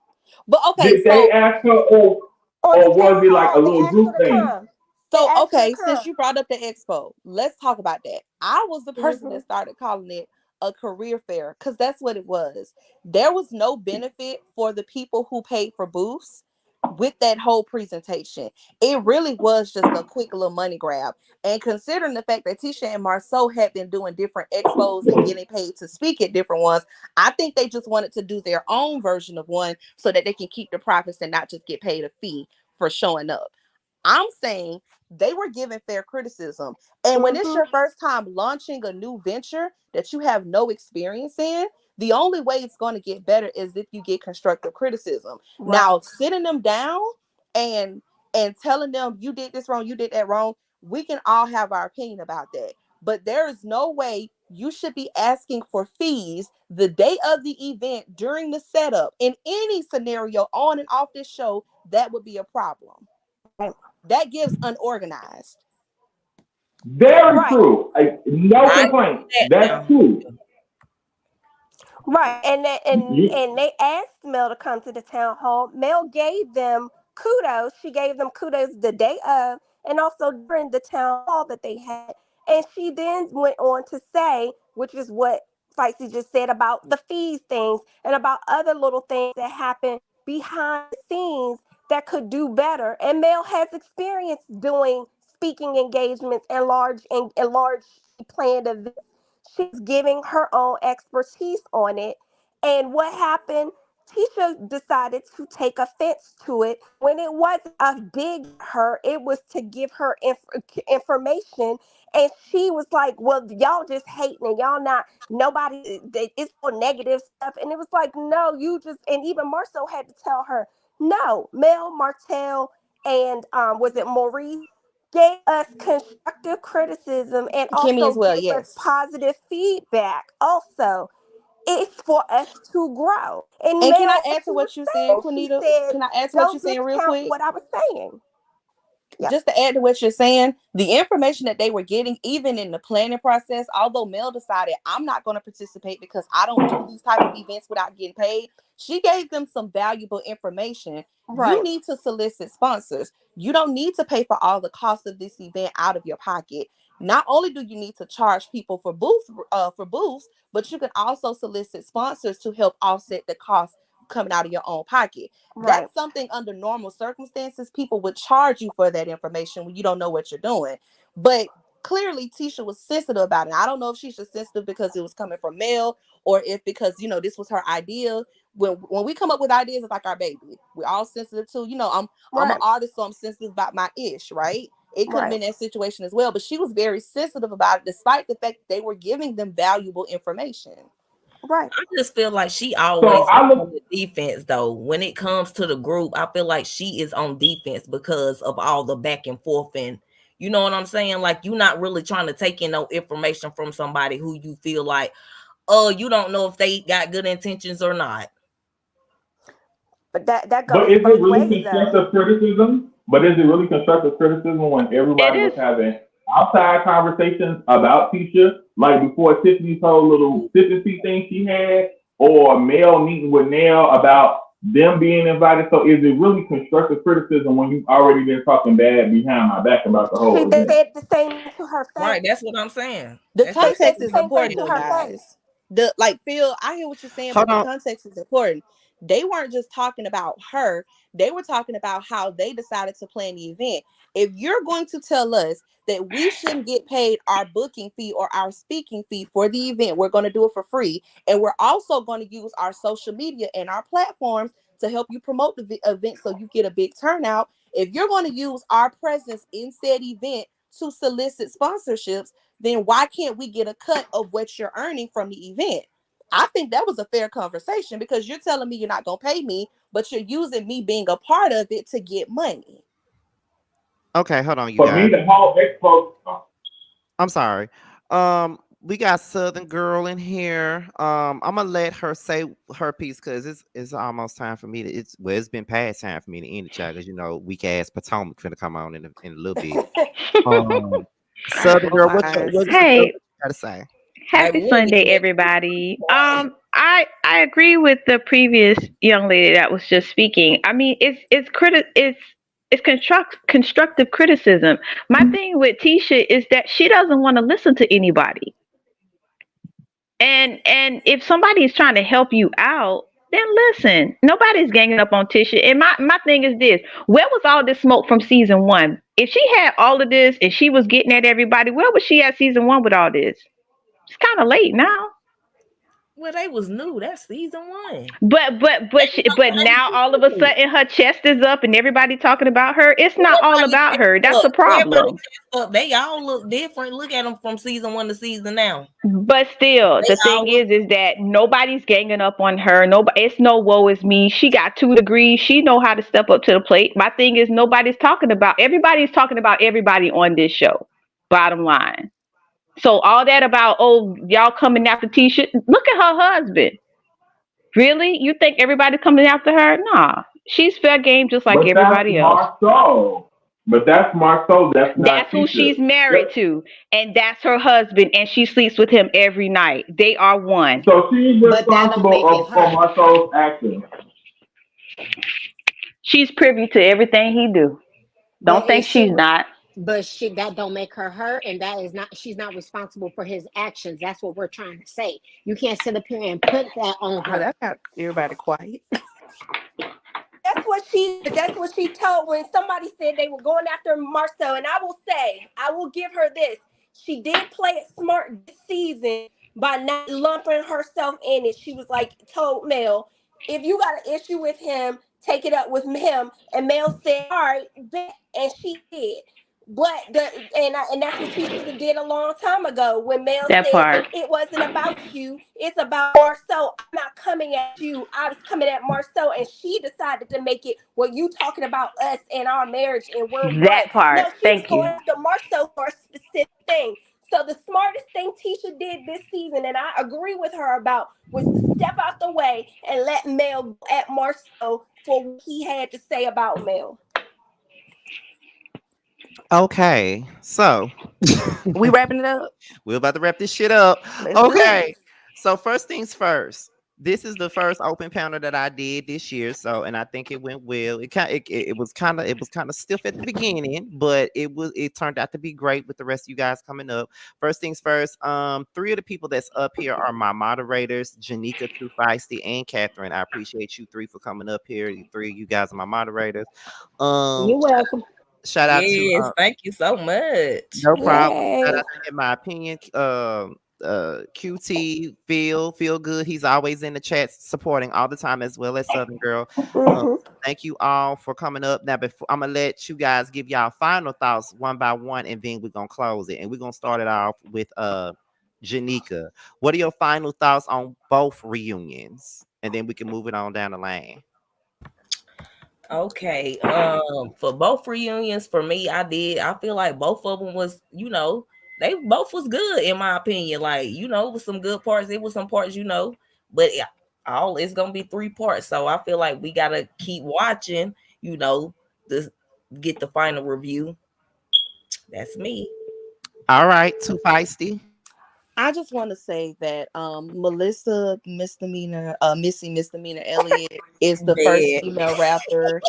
But okay, Did they so ask her, oh, on the or was town it like a hall. They little asked her group to thing? come. They So, asked her to okay, since come. you brought up the expo, let's talk about that. I was the person Hmm. that started calling it a career fair because that's what it was. There was no benefit for the people who paid for booths with that whole presentation. It really was just a quick little money grab. And considering the fact that Tisha and Marceau had been doing different expos and getting paid to speak at different ones, I think they just wanted to do their own version of one so that they can keep the profits and not just get paid a fee for showing up. I'm saying they were given fair criticism. And when it's Hmm. your first time launching a new venture that you have no experience in, the only way it's going to get better is if you get constructive criticism. Right. Now, sitting them down and telling them you did this wrong, you did that wrong, we can all have our opinion about that. But there is no way you should be asking for fees the day of the event during the setup. In any scenario on and off this show, that would be a problem. Right. That gives unorganized. Very Right. true. No I agree complaints. with that That's now. true. Right, and You, and they asked Mel to come to the town hall. Mel gave them kudos. She gave them kudos the day of, and also during the town hall that they had. And she then went on to say, which is what Feisty just said about the fees things and about other little things that happen behind the scenes that could do better. And Mel has experience doing speaking engagements and large planned events. She's giving her own expertise on it. And what happened? Tisha decided to take offense to it when it wasn't a dig at her. It was to give her information. And she was like, well, y'all just hating and y'all not, nobody, it's all negative stuff. And it was like, no, you just, and even Marcel had to tell her, no, Mel, Martel, and was it Maurice? Gave us constructive criticism and Kimmy as also well, gave us yes. positive feedback. Also, it's for us to grow. And And can I Mel, what add to she was what you're saying, saying, she Quinita? said, Can I add to what you're don't saying real discount quick? what I was saying. Yeah. Just to add to what you're saying, the information that they were getting, even in the planning process, although Mel decided I'm not going to participate because I don't do these type of events without getting paid, she gave them some valuable information. You Right. need to solicit sponsors. You don't need to pay for all the cost of this event out of your pocket. Not only do you need to charge people for booths, but you can also solicit sponsors to help offset the cost coming out of your own pocket. Right. That's something under normal circumstances people would charge you for that information when you don't know what you're doing. But clearly Tisha was sensitive about it. I don't know if she's just sensitive because it was coming from Mel or if because this was her idea. When we come up with ideas, it's like our baby. We're all sensitive too. I'm an Right. artist, so I'm sensitive about my ish, right? It could have Right. been that situation as well, but she was very sensitive about it, despite the fact that they were giving them valuable information. Right. I just feel like she so always I on look. the defense though. When it comes to the group, I feel like she is on defense because of all the back and forth and you know what I'm saying? Like you're not really trying to take in no information from somebody who you feel like, oh, you don't know if they got good intentions or not. But that But goes is it both really ways though. constructive criticism? But is it really constructive criticism when It everybody was is. having outside conversations about Tisha, like before Tiffany's whole little consistency thing she had, or Mel meeting with Nell about them being invited? So is it really constructive criticism when you've already been talking bad behind my back about the She whole event? said the same thing to her Right, face. that's what I'm saying. The That's They said context the exactly is what same I'm thing important to though, her saying. face. guys. The Phil, I hear what you're saying, but Hold the on. context is important. They weren't just talking about her, they were talking about how they decided to plan the event. If you're going to tell us that we shouldn't get paid our booking fee or our speaking fee for the event, we're going to do it for free. And we're also going to use our social media and our platforms to help you promote the event so you get a big turnout. If you're going to use our presence in said event to solicit sponsorships, then why can't we get a cut of what you're earning from the event? I think that was a fair conversation because you're telling me you're not going to pay me, but you're using me being a part of it to get money. Okay, hold on, you For me, guys. the whole expo. I'm sorry. We got Southern Girl in here. I'm gonna let her say her piece because it's almost time for me to. It's been past time for me to end the chat because weak ass Potomac finna come on in a little bit. Um, Southern Girl, what Hey, you gotta say? Baby, happy we ain't Sunday, even let you everybody. quiet. I agree with the previous young lady that was just speaking. I mean, it's It's constructive criticism. My thing with Tisha is that she doesn't want to listen to anybody. And if somebody is trying to help you out, then listen. Nobody's ganging up on Tisha. And my thing is this: where was all this smoke from season one? If she had all of this and she was getting at everybody, where was she at season one with all this? It's kind of late now. Well, they was new. That's season one. But now all of a sudden her chest is up and everybody talking about her. It's not all Everybody about her. chest That's up. the Everybody problem. chest up. They all look different. Look at them from season one to season now. But still, They the thing all look. is that nobody's ganging up on her. Nobody, it's no woe is me. She got 2 degrees. She know how to step up to the plate. My thing is nobody's talking about. Everybody's talking about everybody on this show. Bottom line. So all that about y'all coming after Tisha. Look at her husband. Really? You think everybody coming after her? Nah. She's fair game just like But that's everybody else. Marcel. But that's Marcel. That's That's not who Tisha. she's married to. And that's her husband. And she sleeps with him every night. They are one. So she's But that don't responsible make it for her. Marcel's actions. She's privy to everything he do. But Don't think is she? she's not. But she that don't make her her, and that is not. She's not responsible for his actions. That's what we're trying to say. You can't sit up here and put that on Oh, her. that's got everybody quiet. That's what she told when somebody said they were going after Marcel. And I will give her this. She did play it smart this season by not lumping herself in it. She was like, told Mel, if you got an issue with him, take it up with him. And Mel said, all right, bet. And she did. And that's what she should have did a long time ago when Mel That said part. it wasn't about you, it's about Marceau. I'm not coming at you. I was coming at Marceau, and she decided to make it, well, you talking about us and our marriage and we're one. That part. No, she was Thank going you. after Marceau for a specific thing. So the smartest thing Tisha did this season, and I agree with her about, was to step out the way and let Mel go at Marceau for what he had to say about Mel. Okay, so We wrapping it up. we're about to wrap this shit up. Let's do it. Okay. So first things first. This is the first open panel that I did this year. So, and I think it went well. It was kind of stiff at the beginning, but it turned out to be great with the rest of you guys coming up. First things first. Three of the people that's up here are my moderators, Janika, Too Feisty, and Catherine. I appreciate you three for coming up here. You three, you guys are my moderators. You're Um, welcome. shout out to Yes, thank you so much. no problem. Shout Yay. out to, in my opinion, QT, feel good. He's always in the chat supporting all the time, as well as Southern Girl. Um, Hmm. thank you all for coming up. Now, before I'm gonna let you guys give y'all final thoughts one by one, and then we're gonna close it. And we're gonna start it off with Janika. What are your final thoughts on both reunions? And then we can move it on down the lane. Okay. For both reunions, for me, I feel like both of them was, they both was good in my opinion. Like, it was some good parts. It was some parts, but yeah, all it's gonna be 3 parts. So I feel like we gotta keep watching, to get the final review. That's me. All right, Too Feisty. I just want to say that Melissa Missy Misdemeanor Elliott is the first Dead. female rapper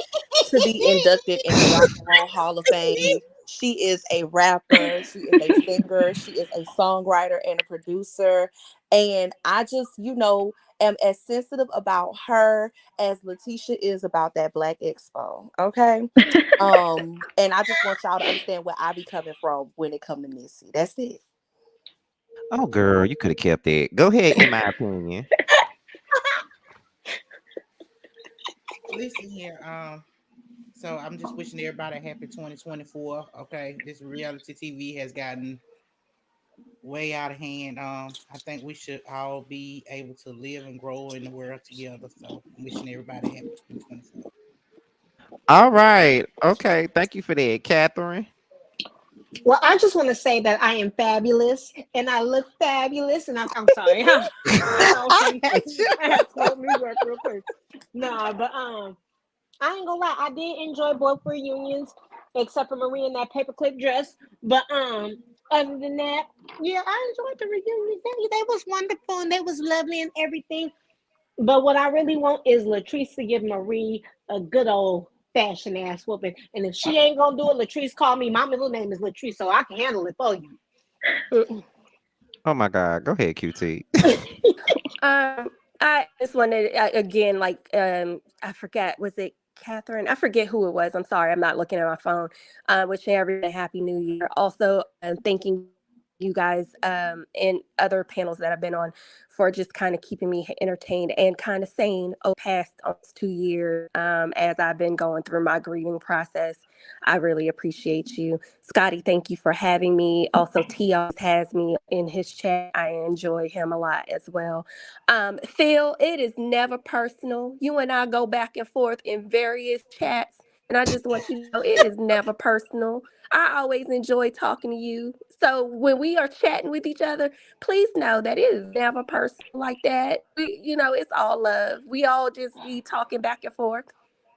to be inducted in the Rock and Roll Hall of Fame. She is a rapper, she is a singer, she is a songwriter and a producer. And I just, am as sensitive about her as Letitia is about that Black Expo. Okay. And I just want y'all to understand where I be coming from when it comes to Missy. That's it. Oh, girl, you could have kept it. Go ahead, in my opinion. Listen here. So I'm just wishing everybody a happy 2024. Okay, this reality TV has gotten way out of hand. I think we should all be able to live and grow in the world together. So I'm wishing everybody a happy 2024. All right. Okay. Thank you for that, Catherine. Well, I just want to say that I am fabulous and I look fabulous. And I'm sorry. I hate you. I had to let me work real quick. No, but I ain't gonna lie. I did enjoy both reunions, except for Marie in that paperclip dress. But other than that, yeah, I enjoyed the reunions. They was wonderful and they was lovely and everything. But what I really want is Latrice to give Marie a good old fashion ass whooping. And if she ain't gonna do it, Latrice call me. My middle name is Latrice, so I can handle it for you. Oh my God. Go ahead, QT. I just wanted again, like I forget, was it Catherine? I forget who it was. I'm sorry, I'm not looking at my phone. Wishing everyone a happy new year. Also, thanking you guys and other panels that I've been on for just kind of keeping me entertained and kind of sane over the past almost 2 years. As I've been going through my grieving process, I really appreciate you, Scotty. Thank you for having me. Also, T always has me in his chat. I enjoy him a lot as well. Phil, it is never personal. You and I go back and forth in various chats, and I just want you to know it is never personal. I always enjoy talking to you. So when we are chatting with each other, please know that it is never personal like that. It's all love. We all just be talking back and forth.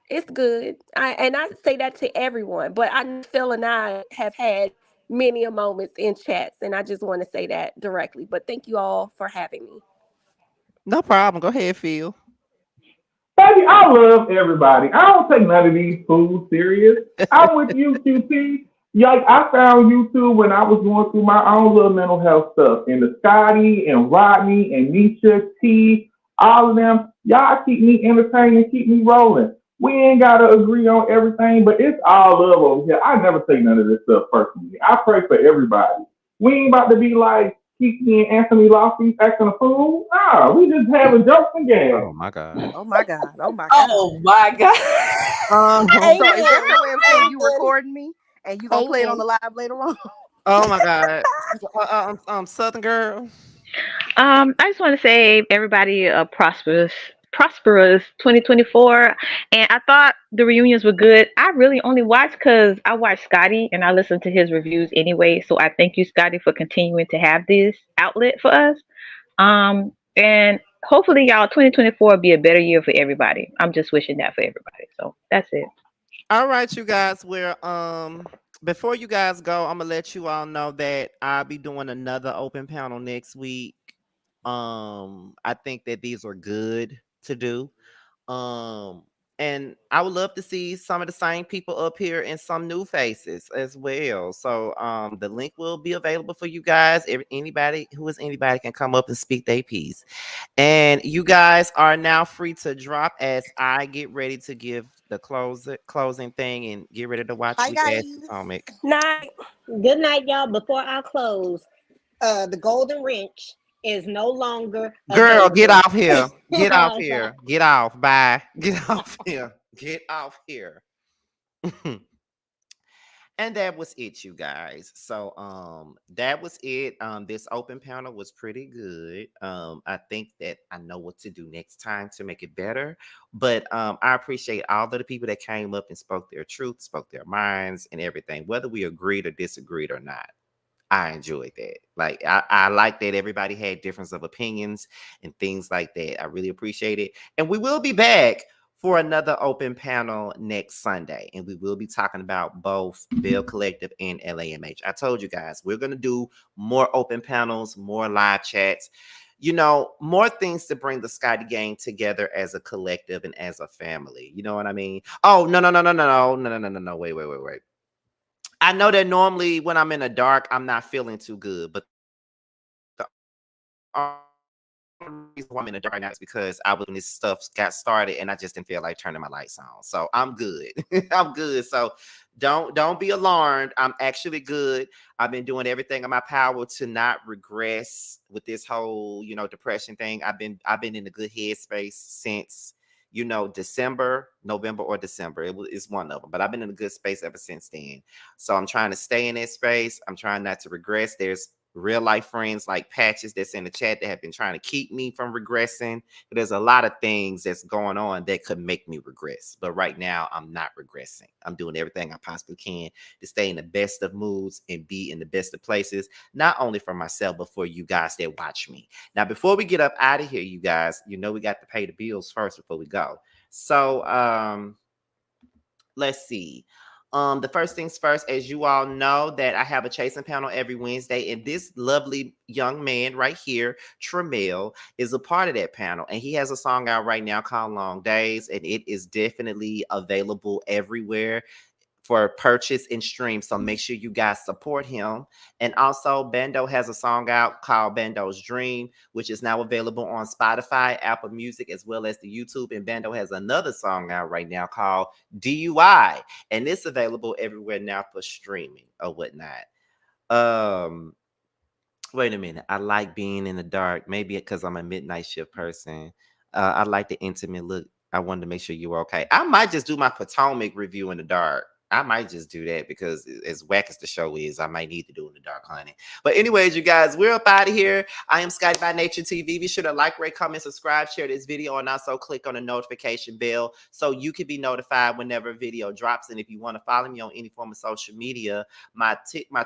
It's good. I say that to everyone, but I know Phil and I have had many a moments in chats, and I just want to say that directly. But thank you all for having me. No problem. Go ahead, Phil. Baby, I love everybody. I don't take none of these fools serious. I'm with you, QT. Like I found you too when I was going through my own little mental health stuff. And the Scotty and Rodney and Nisha, T, all of them, y'all keep me entertained and keep me rolling. We ain't gotta agree on everything, but it's all love over here. I never take none of this stuff personally. I pray for everybody. We ain't about to be like Kiki and Anthony Lofty acting a fool. Nah, we just having jokes and gags. Oh my God. Oh my God. Oh my God. Oh my God. So is that Amen. your way of saying you Amen. recording me and you gonna play it on Amen. the live later on? Oh my God. Southern girl. I just want to say everybody a prosperous 2024. And I thought the reunions were good. I really only watched because I watched Scotty and I listened to his reviews anyway. So I thank you, Scotty, for continuing to have this outlet for us. And hopefully, y'all, 2024 will be a better year for everybody. I'm just wishing that for everybody. So that's it. All right, you guys. Before you guys go, I'm gonna let you all know that I'll be doing another open panel next week. I think that these are good to do. Um, and I would love to see some of the same people up here and some new faces as well. So the link will be available for you guys. Anybody can come up and speak their piece. And you guys are now free to drop as I get ready to give the closing thing and get ready to watch Bye Weak Ass guys. Potomac. Night. Good night, y'all. Before I close, the golden wrench is no longer Girl, get available. off here. Get off Bye. here. Get off. Bye. Get off here. Get off here. And that was it, you guys. So that was it. This open panel was pretty good. I think that I know what to do next time to make it better. But I appreciate all of the people that came up and spoke their truth, spoke their minds and everything, whether we agreed or disagreed or not. I enjoyed that. Like I like that everybody had difference of opinions and things like that. I really appreciate it. And we will be back for another open panel next Sunday. And we will be talking about both Bill Collective and LAMH. I told you guys, we're gonna do more open panels, more live chats, more things to bring the Scotty gang together as a collective and as a family. You know what I mean? Oh, no. Wait. I know that normally when I'm in the dark, I'm not feeling too good, but the only reason why I'm in the dark right now is because I was when this stuff got started and I just didn't feel like turning my lights on. So I'm good. I'm good. So don't be alarmed. I'm actually good. I've been doing everything in my power to not regress with this whole, depression thing. I've been in a good headspace since December, November, or December. It's one of them, but I've been in a good space ever since then. So I'm trying to stay in that space. I'm trying not to regress. There's real life friends like Patches that's in the chat that have been trying to keep me from regressing. But there's a lot of things that's going on that could make me regress. But right now, I'm not regressing. I'm doing everything I possibly can to stay in the best of moods and be in the best of places, not only for myself, but for you guys that watch me. Now, before we get up out of here, you guys, we got to pay the bills first before we go. So let's see. The first things first, as you all know, that I have a chasing panel every Wednesday, and this lovely young man right here, Tremel, is a part of that panel, and he has a song out right now called Long Days, and it is definitely available everywhere for purchase and stream. So make sure you guys support him. And also, Bando has a song out called Bando's Dream, which is now available on Spotify, Apple Music, as well as the YouTube. And Bando has another song out right now called DUI, and it's available everywhere now for streaming or whatnot. Um, Wait a minute. I like being in the dark. Maybe because I'm a midnight shift person. I like the intimate look. I wanted to make sure you were okay. I might just do my Potomac review in the dark. I might just do that because as whack as the show is, I might need to do it in the dark, honey. But anyways, you guys, we're up out of here. I am Scotty by Nature TV. Be sure to like, rate, comment, subscribe, share this video, and also click on the notification bell so you can be notified whenever a video drops. And if you want to follow me on any form of social media, my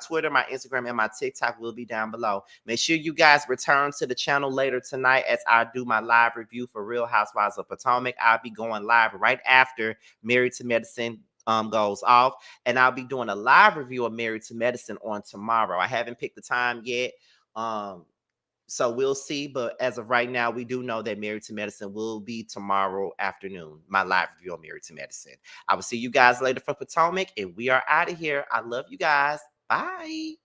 Twitter, my Instagram, and my TikTok will be down below. Make sure you guys return to the channel later tonight as I do my live review for Real Housewives of Potomac. I'll be going live right after Married to Medicine goes off, and I'll be doing a live review of Married to Medicine on tomorrow. I haven't picked the time yet. So we'll see. But as of right now, we do know that Married to Medicine will be tomorrow afternoon. My live review on Married to Medicine. I will see you guys later for Potomac, and we are out of here. I love you guys. Bye.